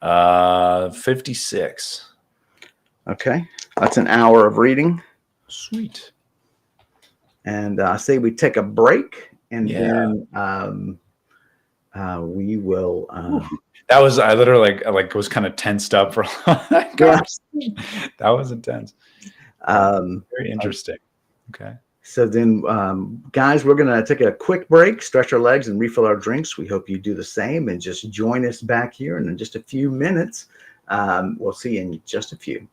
56. Okay. That's an hour of reading. Sweet. And I say we take a break, and then we will. That was, I literally like was kind of tensed up for that conversation. That was intense. Very interesting. Okay. So then, guys, we're going to take a quick break, stretch our legs, and refill our drinks. We hope you do the same, and just join us back here in just a few minutes. We'll see you in just a few.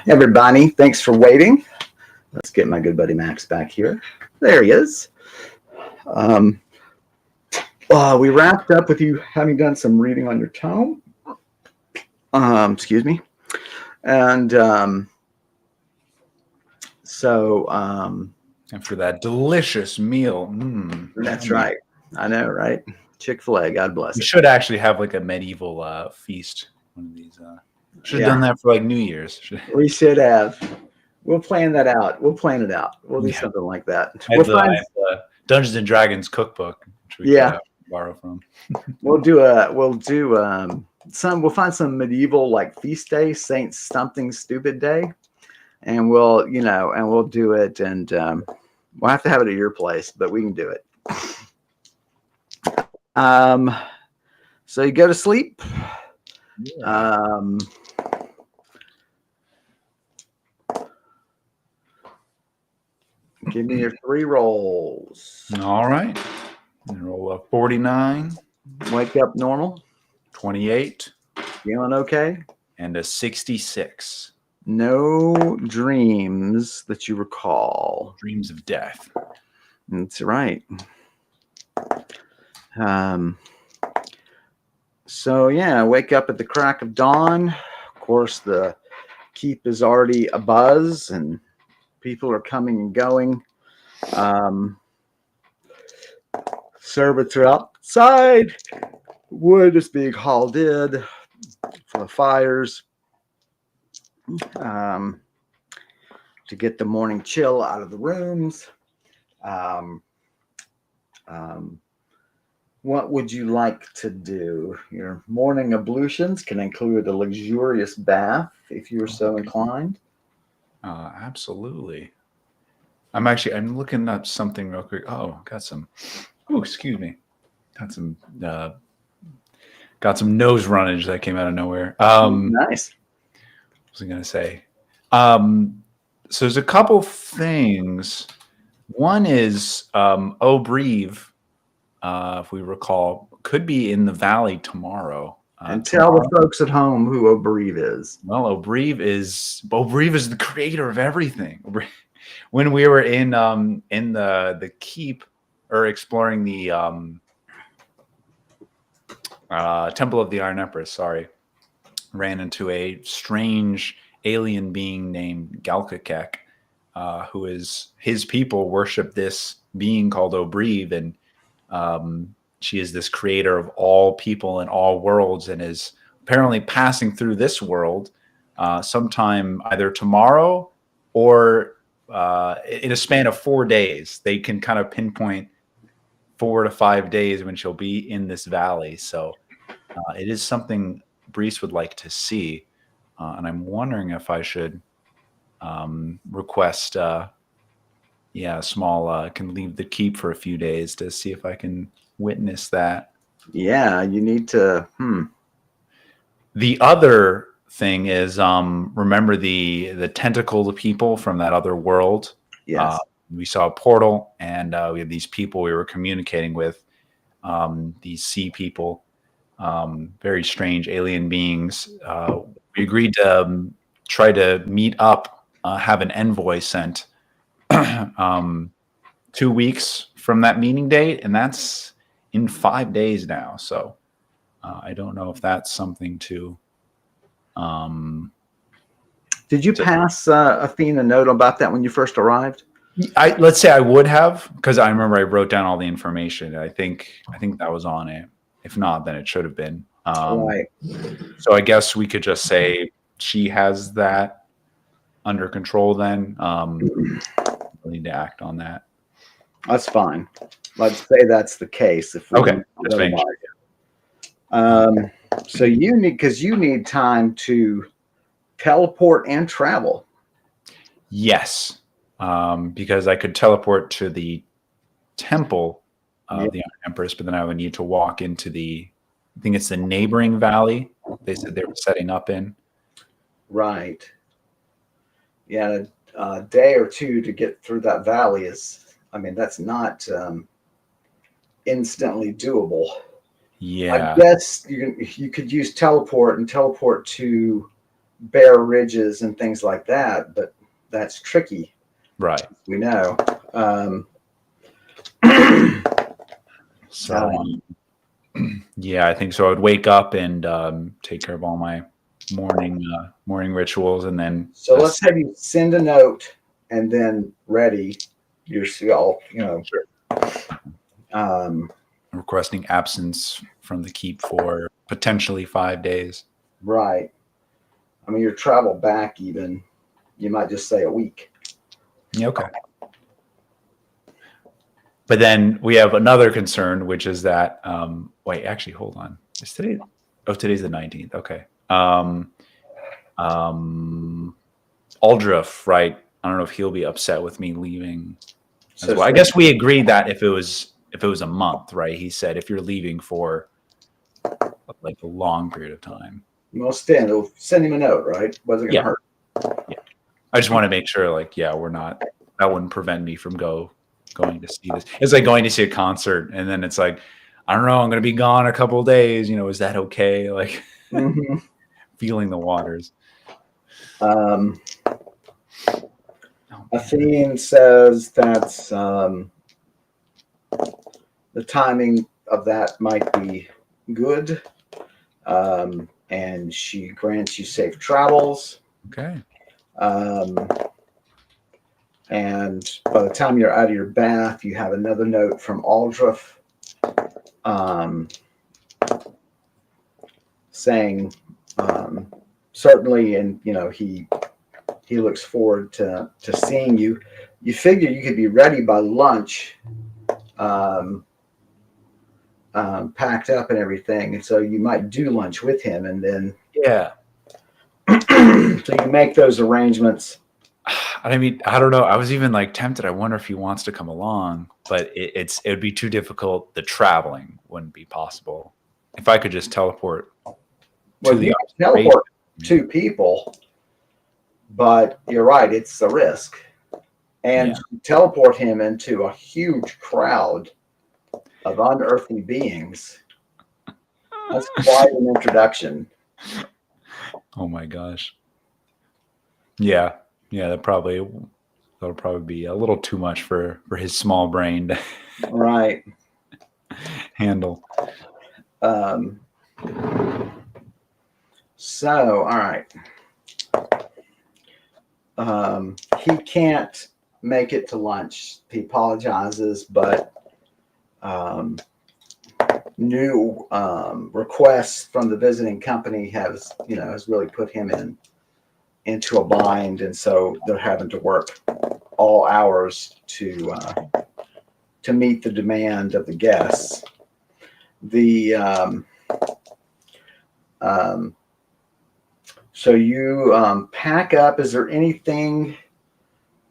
Everybody, thanks for waiting. Let's get my good buddy Max back here. There he is. We wrapped up with you having done some reading on your tome. Excuse me. And after that delicious meal. That's right. I know, right? Chick-fil-A, God bless We it. should actually have like a medieval feast. One of these. Should have done that for like New Year's. We should have. We'll plan that out. We'll plan it out. We'll do something like that. I have the Dungeons and Dragons cookbook, which we could borrow from. We'll find some medieval like feast day, Saint something stupid day, and we'll do it, and we'll have to have it at your place, but we can do it. So you go to sleep. Yeah. Give me your 3 rolls. All right. Roll a 49. Wake up normal. 28. Feeling okay. And a 66. No dreams that you recall. Dreams of death. That's right. Wake up at the crack of dawn. Of course, the keep is already abuzz and people are coming and going. Servants are outside. Wood is being hauled in for the fires to get the morning chill out of the rooms. What would you like to do? Your morning ablutions can include a luxurious bath if you are so inclined. Absolutely. I'm looking up something real quick. Excuse me. Got some nose runnage that came out of nowhere. Nice. What was I going to say? So there's a couple things. One is Brise, if we recall, could be in the valley tomorrow. And tell the folks at home who Brise is. Well, Brise is the creator of everything. When we were in the keep or exploring the Temple of the Iron Empress, ran into a strange alien being named Galkakek, who is his people worship this being called Brise, and she is this creator of all people and all worlds, and is apparently passing through this world sometime either tomorrow or in a span of 4 days. They can kind of pinpoint 4 to 5 days when she'll be in this valley. So it is something Brise would like to see. And I'm wondering if I should request small can leave the keep for a few days to see if I can witness that. Yeah, you need to. The other thing is remember the tentacled people from that other world. Yes. We saw a portal, and we had these people we were communicating with, these sea people, very strange alien beings. We agreed to try to meet up, have an envoy sent 2 weeks from that meeting date, and that's in 5 days now. So I don't know if that's something to. Did you pass Athena a note about that when you first arrived? Let's say I would have, because I remember I wrote down all the information. I think that was on it. If not, then it should have been. Right. So I guess we could just say she has that under control then. We need to act on that. That's fine. Let's say that's the case. Okay. So you need time to teleport and travel. Yes. Because I could teleport to the temple of the Iron Empress, but then I would need to walk into I think it's the neighboring valley they said they were setting up in. Right. Yeah, a day or two to get through that valley that's not instantly doable. Yeah. I guess you could use teleport to bare ridges and things like that, but that's tricky. Right. We know. So yeah, I think so. I would wake up and take care of all my morning rituals, and then so let's have you send a note and then ready yourself, Sure. Requesting absence from the keep for potentially 5 days. Right. I mean, your travel back, even you might just say a week. Yeah, okay. But then we have another concern, which is that wait, actually, hold on. Is today? Oh, today's the 19th. Okay. Aldrich, right? I don't know if he'll be upset with me leaving as well. I guess we agreed that if it was a month, right? He said if you're leaving for like a long period of time. Well, send him a note, right? What's it gonna hurt? Yeah. I just want to make sure, like, yeah, we're not. That wouldn't prevent me from going to see this. It's like going to see a concert, and then it's like, I don't know, I'm going to be gone a couple of days. Is that okay? Like, feeling the waters. Athene says that's the timing of that might be good, and she grants you safe travels. Okay. And by the time you're out of your bath, you have another note from Aldrich saying certainly, and he looks forward to seeing you. You figure you could be ready by lunch, packed up and everything, and so you might do lunch with him, and then so you make those arrangements. I mean, I don't know. I was even like tempted. I wonder if he wants to come along, but it would be too difficult. The traveling wouldn't be possible. If I could just teleport teleport 2 people, but you're right, it's a risk. And teleport him into a huge crowd of unearthly beings. That's quite an introduction. Oh my gosh. Yeah. Yeah, that'll probably be a little too much for his small brain to right handle. So, all right. He can't make it to lunch. He apologizes, but new requests from the visiting company has really put him into a bind, and so they're having to work all hours to meet the demand of the guests. So you pack up. Is there anything?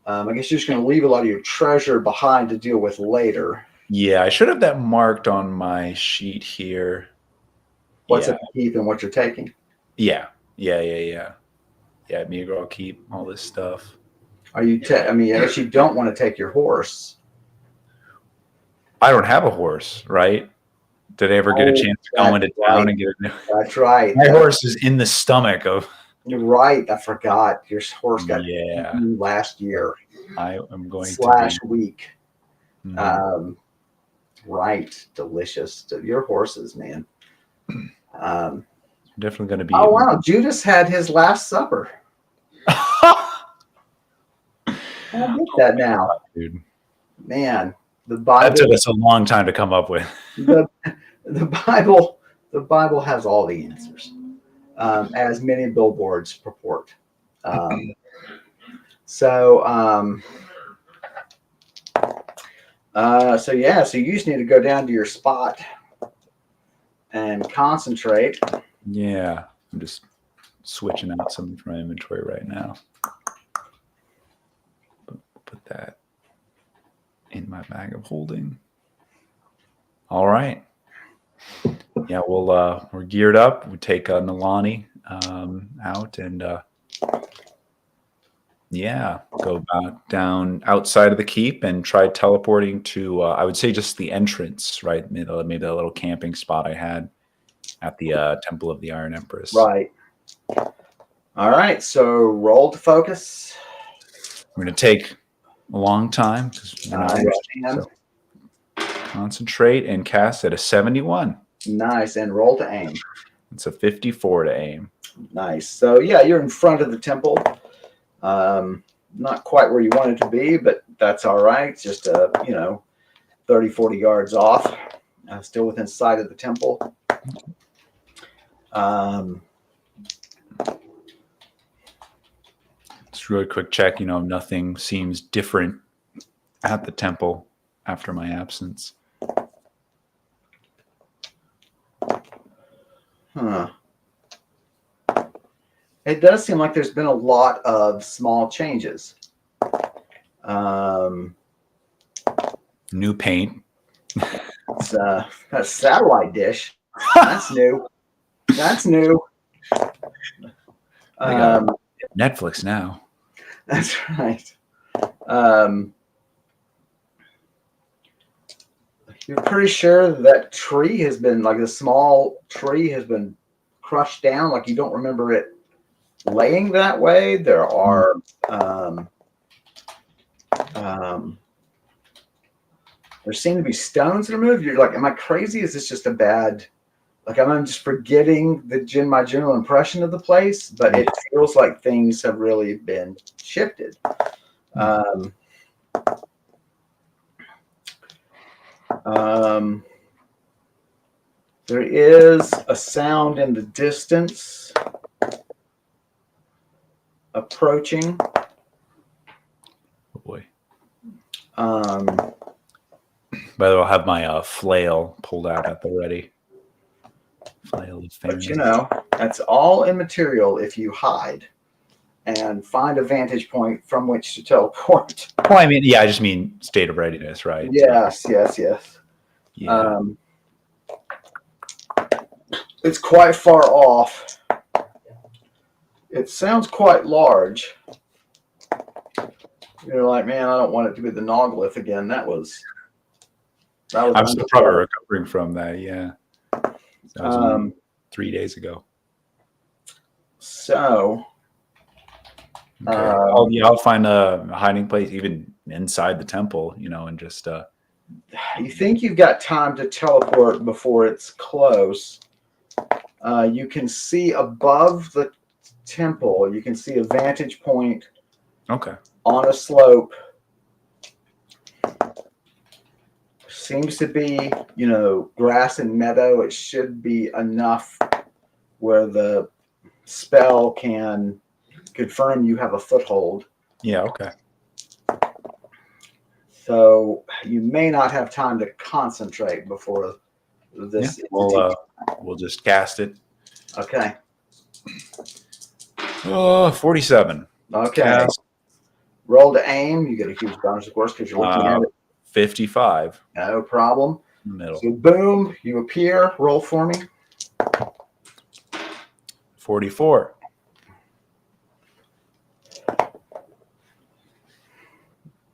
I guess you're just going to leave a lot of your treasure behind to deal with later. Yeah, I should have that marked on my sheet here. What's at the keep and what you're taking? Yeah. Amigo, I'll keep all this stuff. Are you? I mean, I guess you don't want to take your horse. I don't have a horse, right? Did I ever get a chance to go into town and get a new? That's right. My horse is in the stomach of. You're right. I forgot. Your horse got last year. I am going /week. Mm-hmm. Right. Delicious. Your horses, man. Definitely going to be. Oh wow! Judas had his last supper. I get that now, dude. Man, the Bible. That took us a long time to come up with. The Bible has all the answers, as many billboards purport. So you just need to go down to your spot and concentrate. Yeah, I'm just switching out something from my inventory right now. Put that in my bag of holding. All right. Yeah, we're geared up. We take Nalani out and go back down outside of the keep and try teleporting to I would say just the entrance, right? Maybe a little camping spot I had at the Temple of the Iron Empress. Right. All right, so roll to focus. We're going to take a long time because we're not rushing. And So concentrate and cast at a 71. nice, and roll to aim. It's a 54 to aim. Nice. So yeah, you're in front of the temple. Not quite where you want it to be, but that's all right. It's just 30, 40 yards off. Still within sight of the temple. Just really quick check. Nothing seems different at the temple after my absence. Huh. It does seem like there's been a lot of small changes. New paint. It's a satellite dish. That's new. That's new. I got Netflix now. That's right. You're pretty sure that tree has been, like, the small tree has been crushed down. Like, you don't remember it laying that way. There are there seem to be stones removed. You're like, am I crazy? Is this just a bad, like, I'm just forgetting my general impression of the place? But it feels like things have really been shifted. There is a sound in the distance approaching. Oh boy. But By the way, I'll have my flail pulled out at the ready. Flail is famous. That's all immaterial if you hide and find a vantage point from which to teleport. Well, I mean, yeah, I just mean state of readiness, right? Yes. Yeah. It's quite far off. It sounds quite large. You're like, man, I don't want it to be the Noglyph again. That was I'm still probably recovering from that. Yeah. That was only 3 days ago. So. Okay. I'll find a hiding place even inside the temple, and just. You think you've got time to teleport before it's close. You can see above the temple. You can see a vantage point. Okay. On a slope. Seems to be, grass and meadow. It should be enough where the spell can confirm you have a foothold. Yeah, okay. So you may not have time to concentrate before this. Yeah, we'll just cast it. Okay. 47. Okay. Cast. Roll to aim. You get a huge bonus, of course, because you're looking at it. 55. No problem. Middle. So boom, you appear. Roll for me. 44.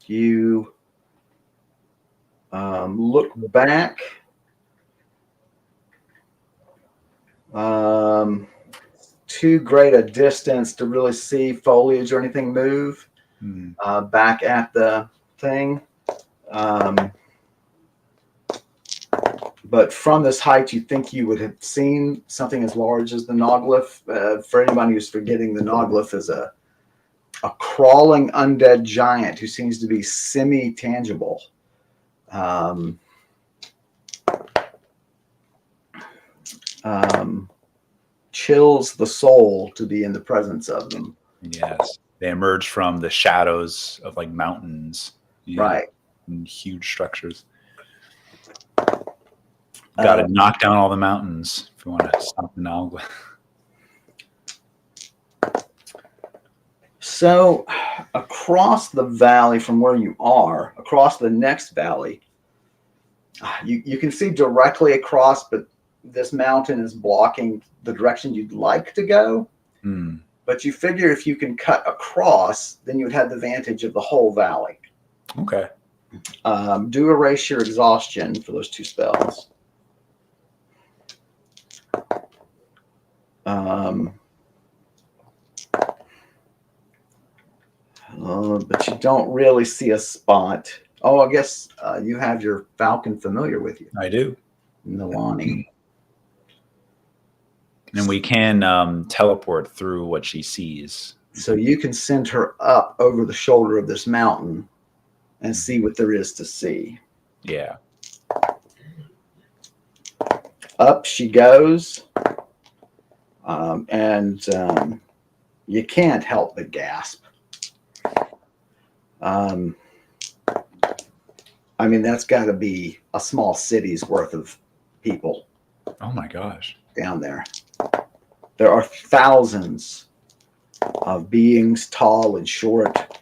You look back. Too great a distance to really see foliage or anything move. Back at the thing. But from this height, you think you would have seen something as large as the Noglyph. For anybody who's forgetting, the Noglyph is a crawling undead giant who seems to be semi-tangible. Chills the soul to be in the presence of them. Yes. They emerge from the shadows of like mountains. Right. And huge structures. Got to knock down all the mountains if you want to stop the Noglyph. So across the valley from where you are, across the next valley, you can see directly across, but this mountain is blocking the direction you'd like to go. But you figure if you can cut across, then you would have the advantage of the whole valley. Okay. Do erase your exhaustion for those two spells. but you don't really see a spot. Oh, I guess you have your falcon familiar with you, I do. Nilani. And we can teleport through what she sees. So you can send her up over the shoulder of this mountain and see what there is to see. Yeah. Up she goes, and you can't help but gasp. I mean, that's got to be a small city's worth of people Oh my gosh. down there. There are thousands of beings, tall and short,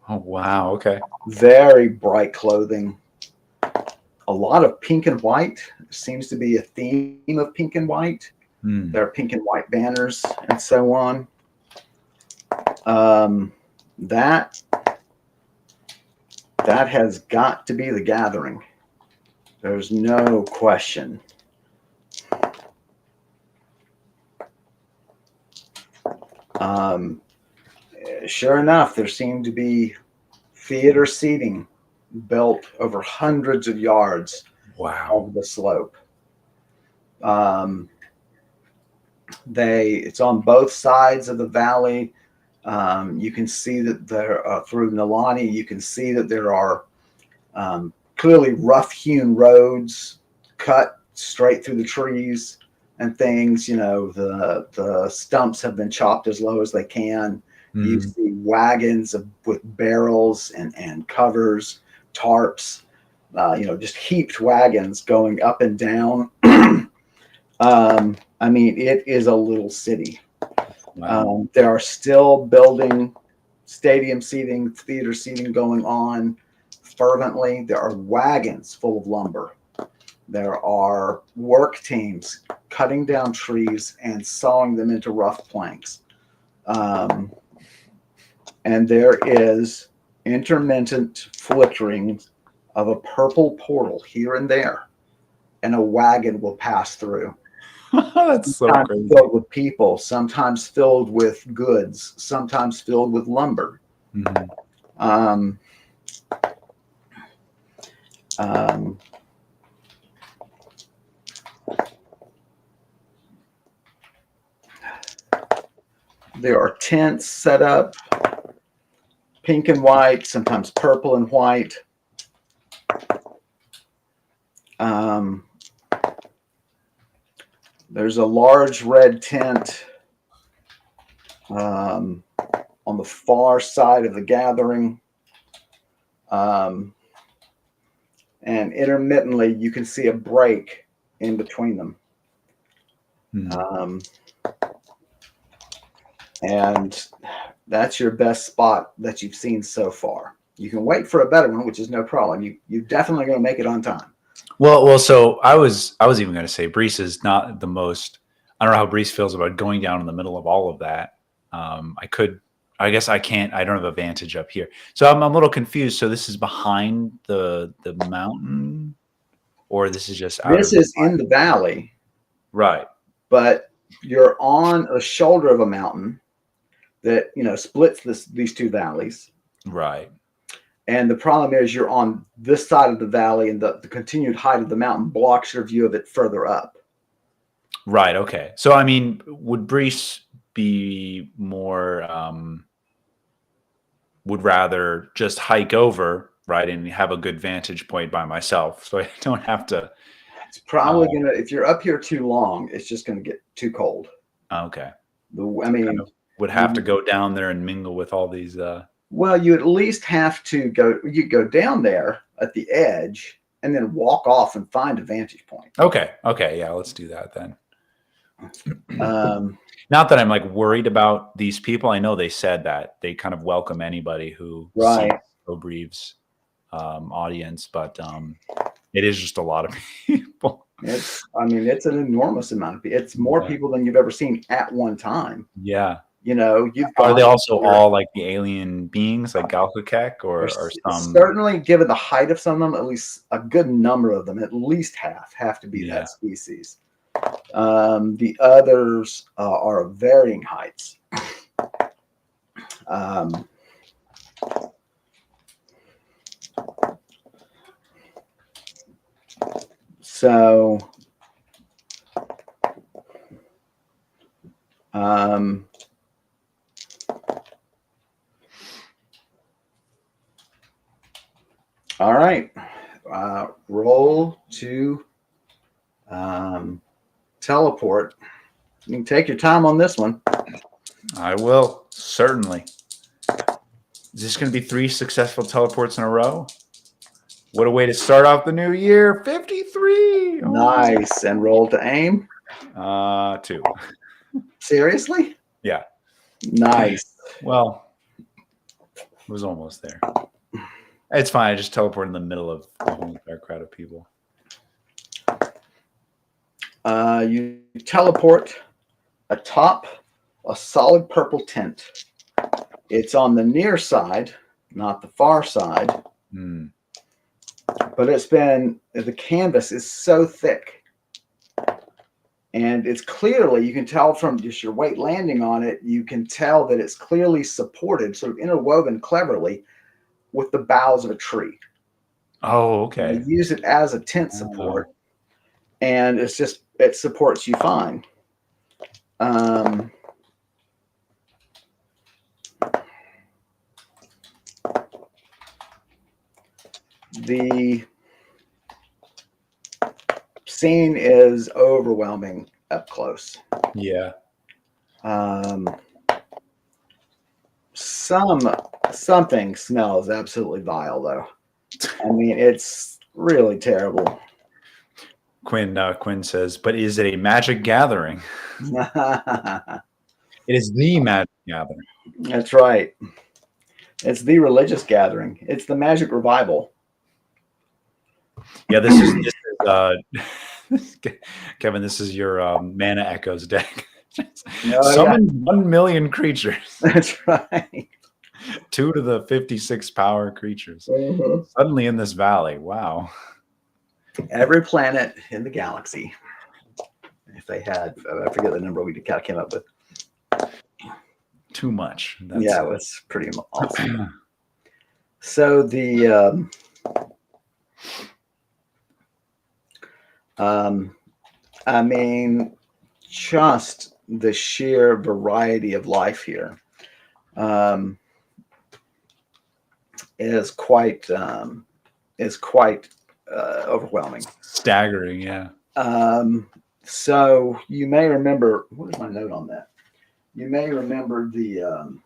Oh wow. Okay. very bright clothing, a lot of pink and white. There seems to be a theme of pink and white. Hmm. There are pink and white banners and so on. That has got to be the gathering. There's no question. Sure enough, there seemed to be theater seating built over hundreds of yards Wow. of the slope. It's on both sides of the valley. You can see that there through Nilani. You can see that there are clearly rough-hewn roads cut straight through the trees and things. You know, the stumps have been chopped as low as they can. You see wagons with barrels and covers, tarps. Just heaped wagons going up and down. I mean, it is a little city. Wow. There are still building stadium seating, theater seating going on fervently. There are wagons full of lumber. There are work teams cutting down trees and sawing them into rough planks. And there is intermittent flickering of a purple portal here and there, and a wagon will pass through. That's so Sometimes crazy. filled with people, sometimes filled with goods, sometimes filled with lumber. Mhm. There are tents set up, pink and white, sometimes purple and white. There's a large red tent on the far side of the gathering. And intermittently, you can see a break in between them. And that's your best spot that you've seen so far. You can wait for a better one, which is no problem. You're definitely going to make it on time. Well. So I was even going to say Brise is not the most. I don't know how Brise feels about going down in the middle of all of that. I guess I can't. I don't have a vantage up here, so I'm a little confused. So this is behind the mountain, or this is just out This of the is in the valley, right? but you're on a shoulder of a mountain that splits these two valleys. Right. And the problem is you're on this side of the valley, and the continued height of the mountain blocks your view of it further up. Right. Okay. So I mean, would Brise be more? Would rather just hike over, right, and have a good vantage point by myself, so I don't have to. It's probably gonna, if you're up here too long, it's just gonna get too cold. Okay. I mean, kind of would have to go down there and mingle with all these. Well, you at least have to go. You go down there at the edge and then walk off and find a vantage point. Okay. Yeah, let's do that then. Not that I'm like worried about these people. I know they said that they kind of welcome anybody who right. sees Obreeve's audience, but it is just a lot of people. It's an enormous amount of people. It's more people than you've ever seen at one time. Yeah. Are they also all like the alien beings, like Galkakek, or some? Certainly, given the height of some of them, at least a good number of them, at least half, have to be that species. The others are of varying heights. So, all right. Roll to teleport. You can take your time on this one. I will, certainly. Is this going to be 3 successful teleports in a row? What a way to start off the new year. 53. Oh. Nice. And roll to aim. 2. Seriously? Yeah. Nice. Well, it was almost there. It's fine. I just teleport in the middle of the whole entire crowd of people. You teleport atop a solid purple tent. It's on the near side, not the far side. But the canvas is so thick. And it's clearly, you can tell from just your weight landing on it, you can tell that it's clearly supported, sort of interwoven cleverly with the boughs of a tree. Oh, okay. You use it as a tent support. And it supports you fine. The scene is overwhelming up close. Yeah. Something smells absolutely vile, though. I mean, it's really terrible. Quinn says, but is it a magic gathering? It is the magic gathering. That's right. It's the religious gathering. It's the magic revival. Yeah, this is Kevin, this is your Mana Echoes deck. Summon 1 million creatures. That's right. 2 to the 56 power creatures. Suddenly in this valley. Wow. Every planet in the galaxy. If they had, I forget the number we kind of came up with. Too much. It was pretty awesome. So I mean, just the sheer variety of life here is quite overwhelming. Staggering, yeah. So you may remember, what is my note on that? You may remember the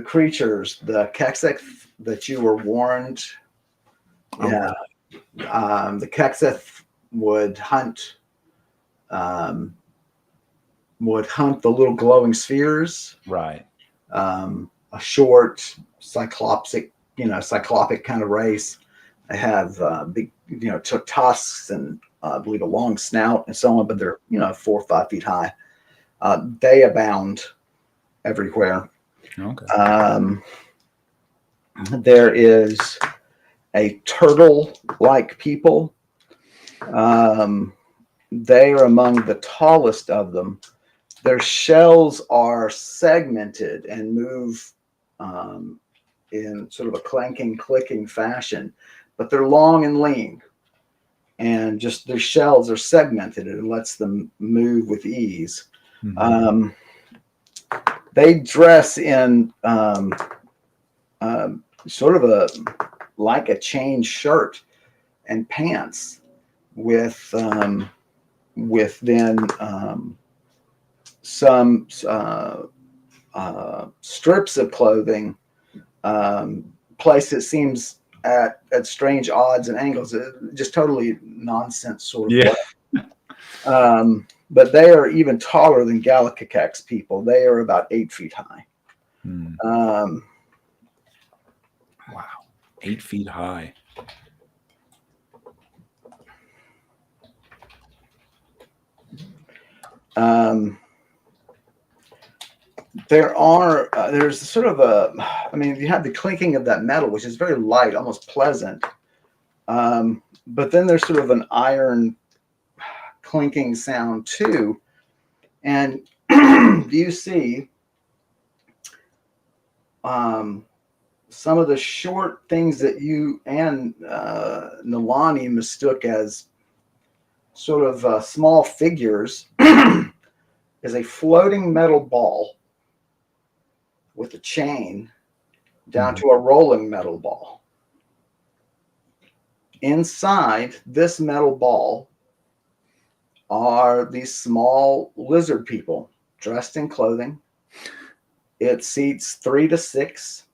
creatures, the Kexeth that you were warned. Yeah. The Kexeth would hunt the little glowing spheres. Right. A short cyclopic kind of race. They have big, tusks and I believe a long snout and so on, but they're 4 or 5 feet high. They abound everywhere. Okay. There is a turtle-like people. They are among the tallest of them. Their shells are segmented and move in sort of a clanking, clicking fashion, but they're long and lean. And just their shells are segmented and it lets them move with ease. They dress in sort of like a chain shirt and pants with then some strips of clothing placed, it seems, at strange odds and angles, just totally nonsense sort of way. But they are even taller than Galacticax people. They are about 8 feet high. Wow, 8 feet high. There's sort of you have the clinking of that metal, which is very light, almost pleasant. But then there's sort of an iron clinking sound too. And you see some of the short things that you and Nalani mistook as sort of small figures is a floating metal ball with a chain down to a rolling metal ball. Inside this metal ball are these small lizard people dressed in clothing. It seats 3 to 6.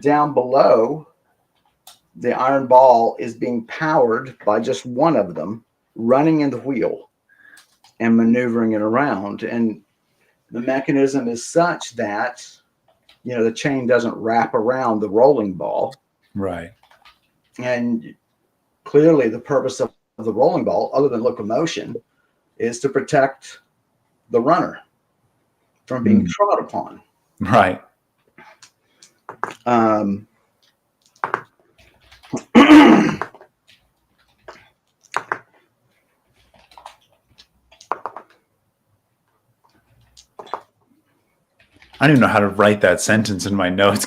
Down below, the iron ball is being powered by just one of them running in the wheel and maneuvering it around. And the mechanism is such that, the chain doesn't wrap around the rolling ball. Right. And clearly the purpose of the rolling ball, other than locomotion, is to protect the runner from being trod upon. Right. I don't even know how to write that sentence in my notes.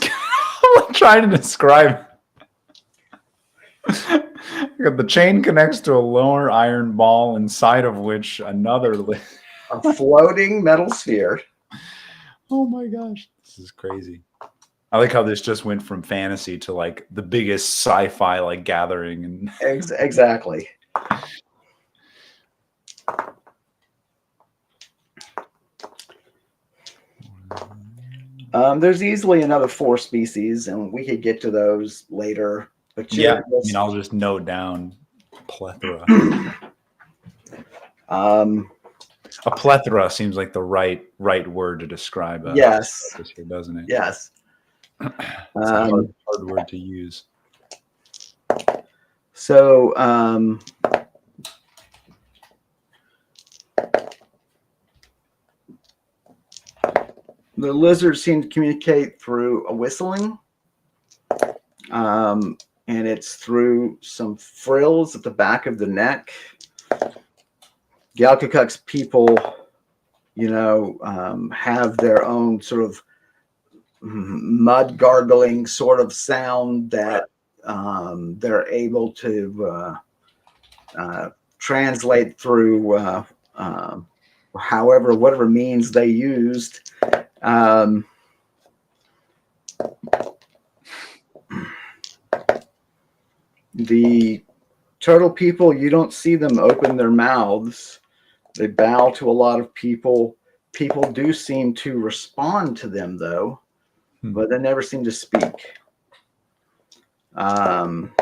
I'm trying to describe. The chain connects to a lower iron ball inside of which another a floating metal sphere. Oh my gosh, this is crazy. I like how this just went from fantasy to like the biggest sci-fi like gathering. And exactly. There's easily another 4 species, and we could get to those later. But yeah, I'll just note down plethora. A plethora seems like the right word to describe. Yes, here, doesn't it? Yes. It's a hard word to use. So, the lizards seem to communicate through a whistling, and it's through some frills at the back of the neck. Galkakuk's people, have their own sort of mud gargling sort of sound that they're able to translate through whatever means they used. The turtle people, you don't see them open their mouths. They bow to a lot of people. People do seem to respond to them, though, but they never seem to speak. One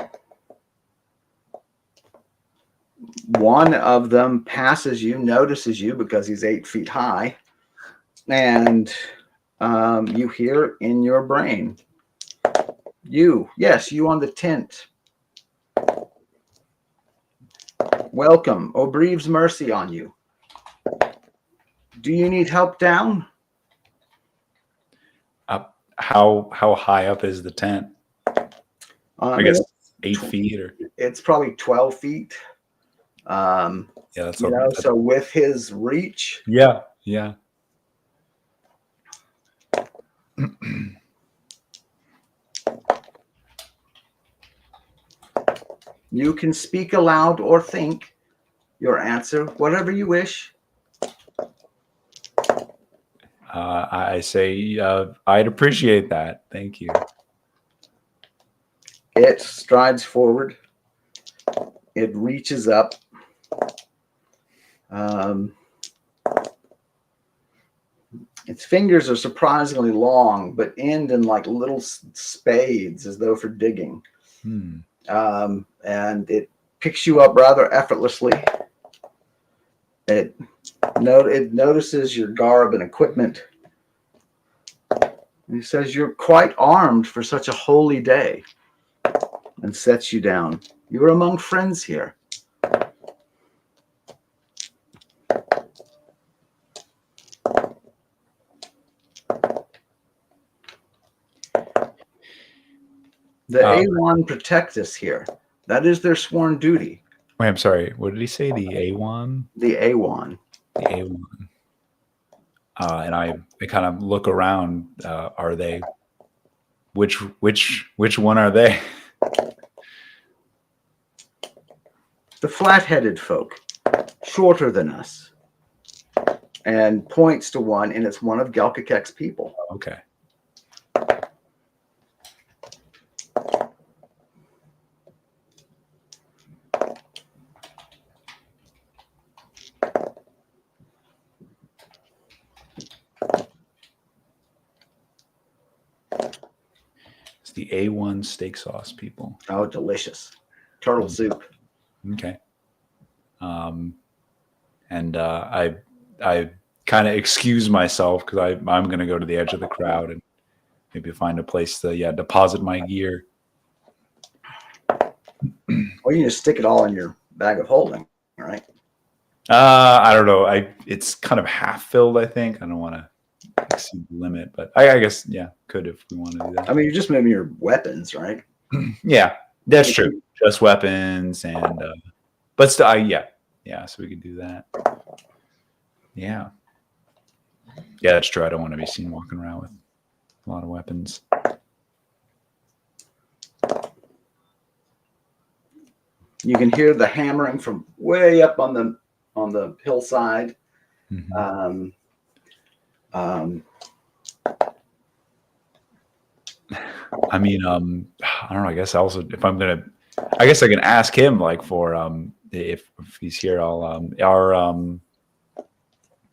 of them notices you because he's 8 feet high, and you hear in your brain, you on the tent. Welcome. Obrieve's mercy on you. Do you need help down? Up. How high up is the tent? I guess 8 feet, or it's probably 12 feet. That's so with his reach. Yeah. You can speak aloud or think your answer, whatever you wish. I say I'd appreciate that. Thank you. It strides forward. It reaches up. Its fingers are surprisingly long, but end in like little spades, as though for digging. And it picks you up rather effortlessly. It notices your garb and equipment. And he says, "You're quite armed for such a holy day," and sets you down. "You are among friends here." The A1 protect us here. That is their sworn duty. Wait, I'm sorry. What did he say? The A1? The A1. The A1. And I kind of look around. Are they Which one are they? The flat-headed folk, shorter than us, and points to one, and it's one of Gelkakek's people. Okay. It's the A1 steak sauce people. Oh, delicious. Turtle soup. Okay. And I kind of excuse myself because I'm going to go to the edge of the crowd and maybe find a place to deposit my gear. Or you just stick it all in your bag of holding, right? I don't know. It's kind of half filled, I think. I don't want to exceed the limit, but I guess could if we want to do that. I mean, you're just moving your weapons, right? Yeah, that's true. Just weapons and but still, so we could do that. Yeah, that's true. I don't want to be seen walking around with a lot of weapons. You can hear the hammering from way up on the hillside. Mm-hmm. I mean, I don't know. I guess also if I'm gonna, I guess I can ask him like for if he's here.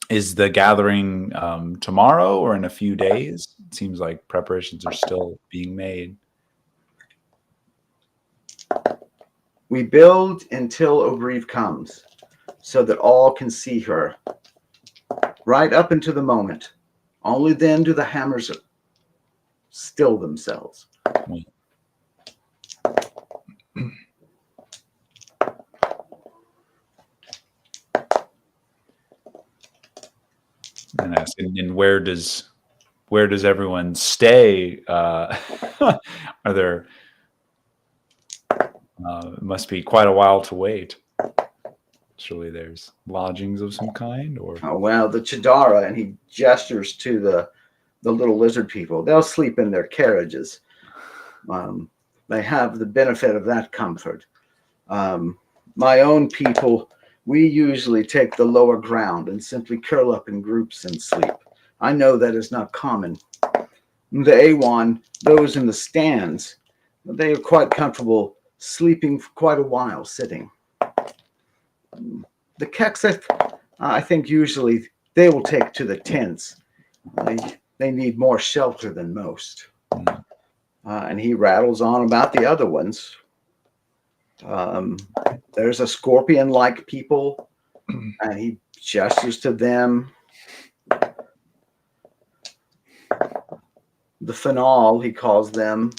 Is the gathering tomorrow or in a few days? It seems like preparations are still being made. We build until Obrive comes, so that all can see her. Right up into the moment. Only then do the hammers still themselves. And ask, and where does everyone stay? Are there? It must be quite a while to wait. Surely there's lodgings of some kind, or Oh well, the Chidara, and he gestures to the little lizard people. They'll sleep in their carriages. They have the benefit of that comfort. My own people, we usually take the lower ground and simply curl up in groups and sleep. I know that is not common. The Awan, those in the stands, they are quite comfortable sleeping for quite a while sitting. The Kekset, I think usually they will take to the tents. They need more shelter than most. And he rattles on about the other ones. There's a scorpion-like people, and he gestures to them. The Fanal, he calls them.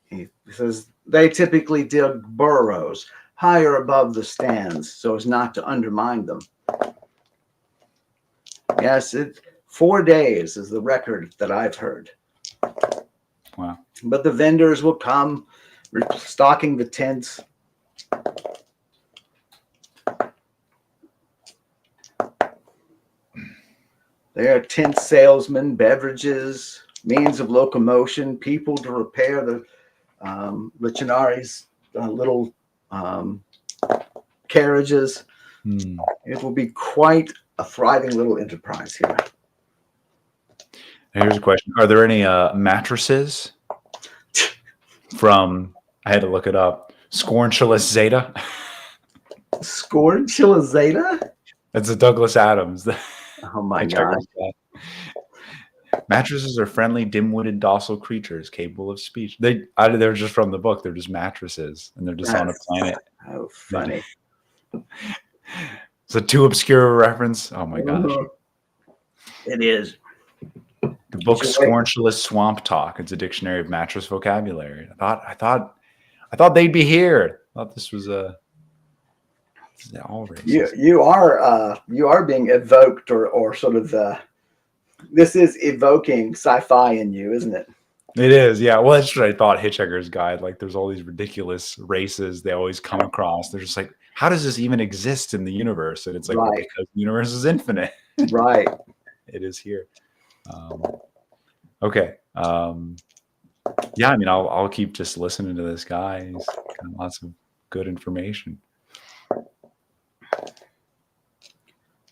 He says they typically dig burrows higher above the stands so as not to undermine them. Yes, 4 days is the record that I've heard. Wow. But the vendors will come, restocking the tents. There are tent salesmen, beverages, means of locomotion, people to repair the Chinari's little carriages. It will be quite a thriving little enterprise here. Here's a question. Are there any mattresses from, I had to look it up, Scornchulus Zeta? Scornchulus Zeta? That's a Douglas Adams. Oh my gosh. Mattresses are friendly, dim-witted, docile creatures capable of speech. They're just from the book. They're just mattresses, and they're just on a planet. Oh, funny. It's a too obscure a reference. Oh my gosh. It is. The book Scornchulus Swamp Talk. It's a dictionary of mattress vocabulary. I thought they'd be here. I thought this was all racist. You are being evoked or sort of this is evoking sci-fi in you, isn't it? It is, yeah. Well, that's what I thought. Hitchhiker's Guide. Like, there's all these ridiculous races they always come across. They're just like, how does this even exist in the universe? And it's like, well, because the universe is infinite. Right. It is here. Okay. Yeah, I mean, I'll keep just listening to this guy. He's got lots of good information.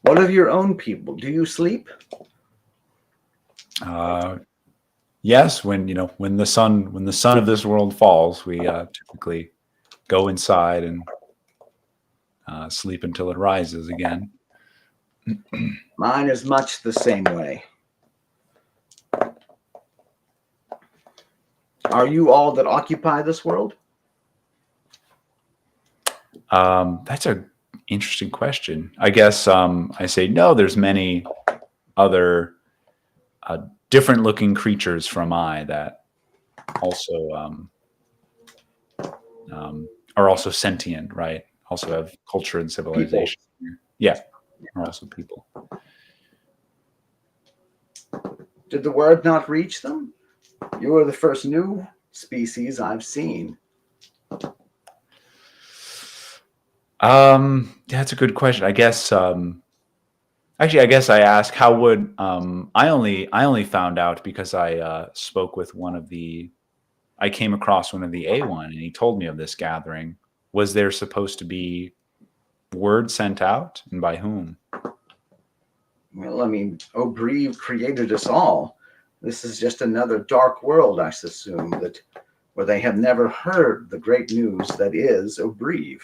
What of your own people? Do you sleep? Yes, when the sun of this world falls, we typically go inside and sleep until it rises again. Mine is much the same way. Are you all that occupy this world? That's a interesting question. I guess I say no. There's many other different looking creatures from I that also are also sentient, right? Also have culture and civilization. People. Yeah, are also people. Did the word not reach them? You are the first new species I've seen. That's a good question. I guess actually I guess I ask how would I only found out because I spoke with I came across one of the A1 and he told me of this gathering. Was there supposed to be word sent out, and by whom? Well, I mean, O'Brien created us all. This is just another dark world, I assume, where they have never heard the great news that is O'Brien.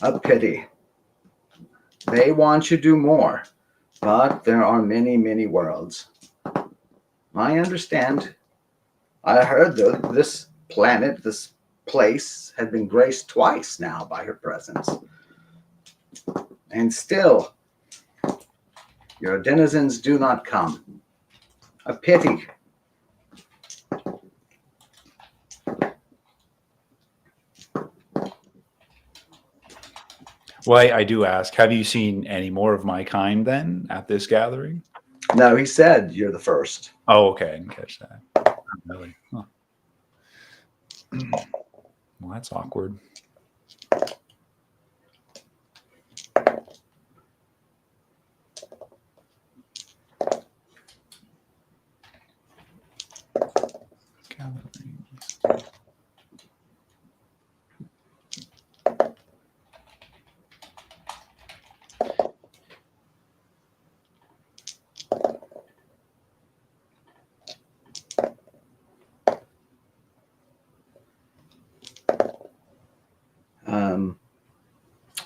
A pity. They want you to do more, but there are many, many worlds. I understand. I heard that this planet, this place, had been graced twice now by her presence. And still, your denizens do not come. A pity. Well, I do ask, have you seen any more of my kind then at this gathering? No, he said you're the first. Oh, okay. I can catch that. Not really. Huh. Well, that's awkward.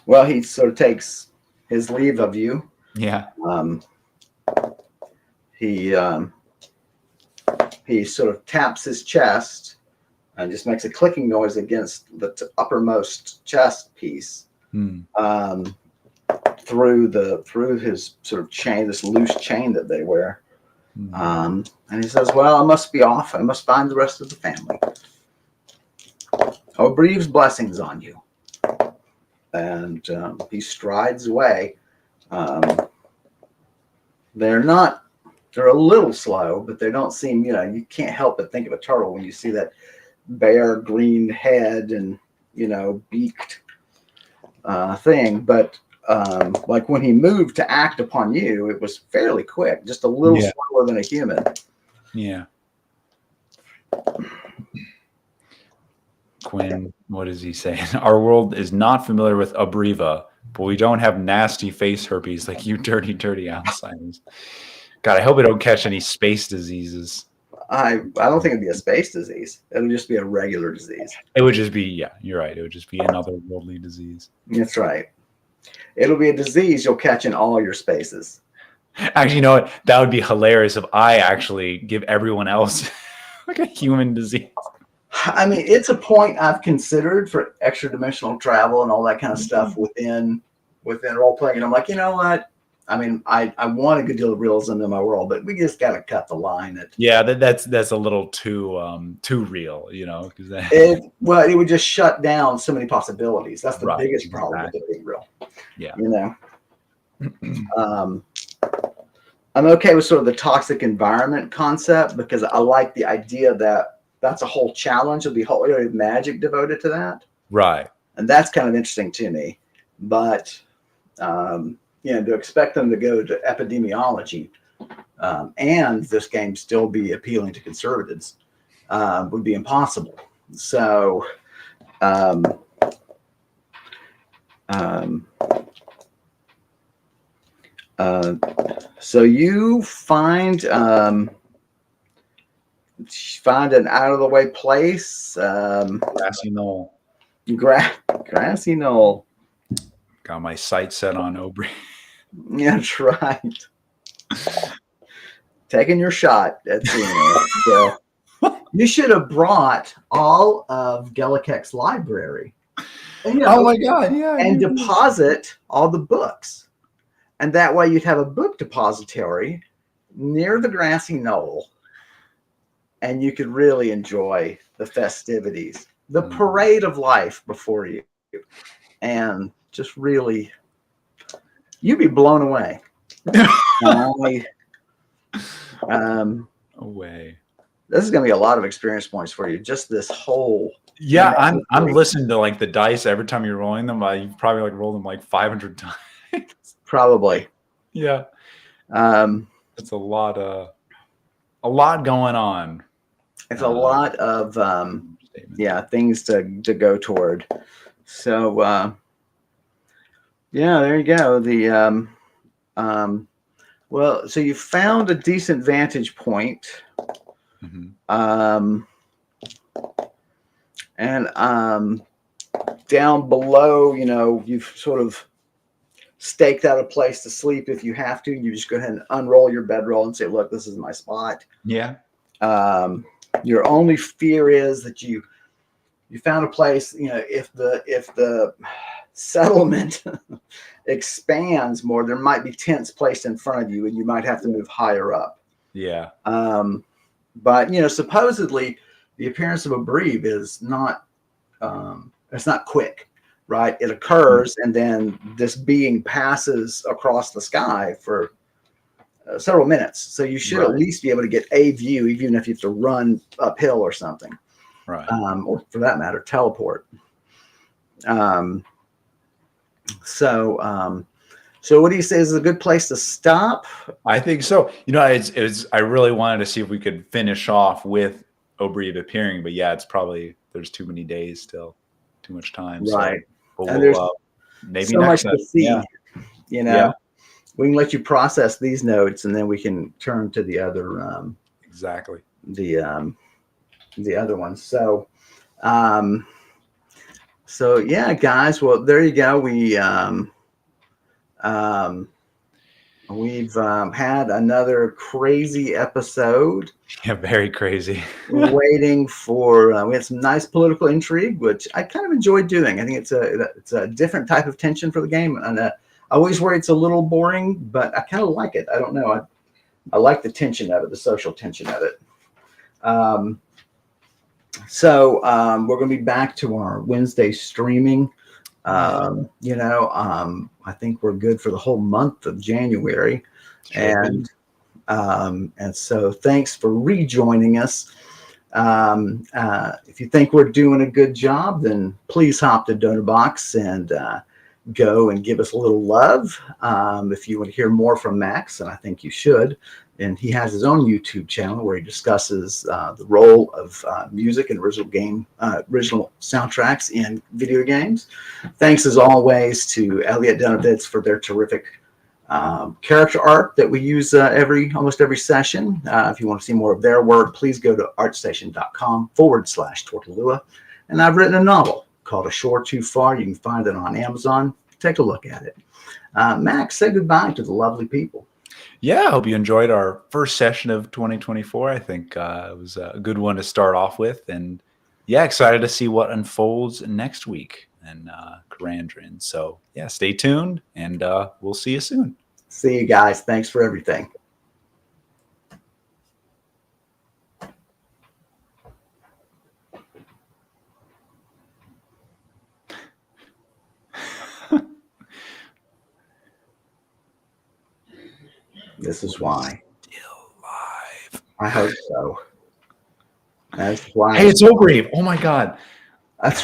Well, he sort of takes his leave of you. Yeah. He sort of taps his chest and just makes a clicking noise against the uppermost chest piece. Through his sort of chain, this loose chain that they wear. And he says, well, I must be off. I must find the rest of the family. O'Brien's blessings on you. And he strides away. They're a little slow, but they don't seem, you can't help but think of a turtle when you see that bare green head and, beaked thing. But like when he moved to act upon you, it was fairly quick, just a little slower than a human. Yeah. Quinn, what is he saying? Our world is not familiar with Abriva, but we don't have nasty face herpes like you dirty, dirty outsiders. God, I hope I don't catch any space diseases. I don't think it'd be a space disease. It'll just be a regular disease. It would just be, yeah, you're right. It would just be another worldly disease. That's right. It'll be a disease you'll catch in all your spaces. Actually, you know what? That would be hilarious if I actually give everyone else like a human disease. I mean, it's a point I've considered for extra dimensional travel and all that kind of stuff within role playing. And I'm like, you know what? I mean, I want a good deal of realism in my world, but we just got to cut the line. That's a little too real, because it would just shut down so many possibilities. That's the biggest problem with it being real. Yeah. I'm okay with sort of the toxic environment concept because I like the idea that that's a whole challenge. There'll be whole area of magic devoted to that. Right. And that's kind of interesting to me. But, to expect them to go to epidemiology and this game still be appealing to conservatives would be impossible. So, so you find an out of the way place, Grassy knoll. grassy knoll. Got my sights set on Aubrey. Yeah, that's right. Taking your shot at seeing it. So, you should have brought all of Gellikek's library. And, Oh my God! Yeah, and deposit all the books, and that way you'd have a book depository near the grassy knoll, and you could really enjoy the festivities, the parade of life before you, and just really, you'd be blown away. Away. This is going to be a lot of experience points for you. Just this whole. Yeah, I'm listening to like the dice every time you're rolling them. You've probably like rolled them like 500 times. Probably. Yeah. It's a lot going on. It's a lot of things to go toward. So yeah, there you go. Well, so you found a decent vantage point. Mm-hmm. And down below, you've sort of staked out a place to sleep if you have to. You just go ahead and unroll your bedroll and say, look, this is my spot. Yeah. Your only fear is that you found a place, if the settlement expands more, there might be tents placed in front of you and you might have to move higher up. Yeah. But supposedly the appearance of a Brise is not it's not quick, right? It occurs and then this being passes across the sky for several minutes. So you should at least be able to get a view, even if you have to run uphill or something. Right. Or for that matter, teleport. So what do you say is a good place to stop? I think so. I really wanted to see if we could finish off with Aubrey appearing, but yeah, it's probably there's too many days still, too much time. Right. So and there's maybe so much to see. Yeah. We can let you process these notes, and then we can turn to the other. Exactly. The other ones. So yeah, guys. Well, there you go. We've had another crazy episode. Yeah, very crazy. Waiting for we had some nice political intrigue, which I kind of enjoyed doing. I think it's a different type of tension for the game, and I always worry it's a little boring, but I kind of like it. I don't know. I like the tension of it, the social tension of it. So we're going to be back to our Wednesday streaming. I think we're good for the whole month of January. And so thanks for rejoining us. If you think we're doing a good job, then please hop to Donor Box and go and give us a little love. If you want to hear more from Max, and I think you should, and he has his own YouTube channel where he discusses the role of music and original soundtracks in video games. Thanks as always to Elliot Donovitz for their terrific character art that we use almost every session. If you want to see more of their work, please go to artstation.com/Tortolua. And I've written a novel called A Shore Too Far. You can find it on Amazon. Take a look at it. Max, say goodbye to the lovely people. Yeah, I hope you enjoyed our first session of 2024. I think it was a good one to start off with. And yeah, excited to see what unfolds next week in Karandrin. So yeah, stay tuned and we'll see you soon. See you guys. Thanks for everything. This is why. Still live. I hope so. That's why. Hey, it's Aubrey. Oh my God.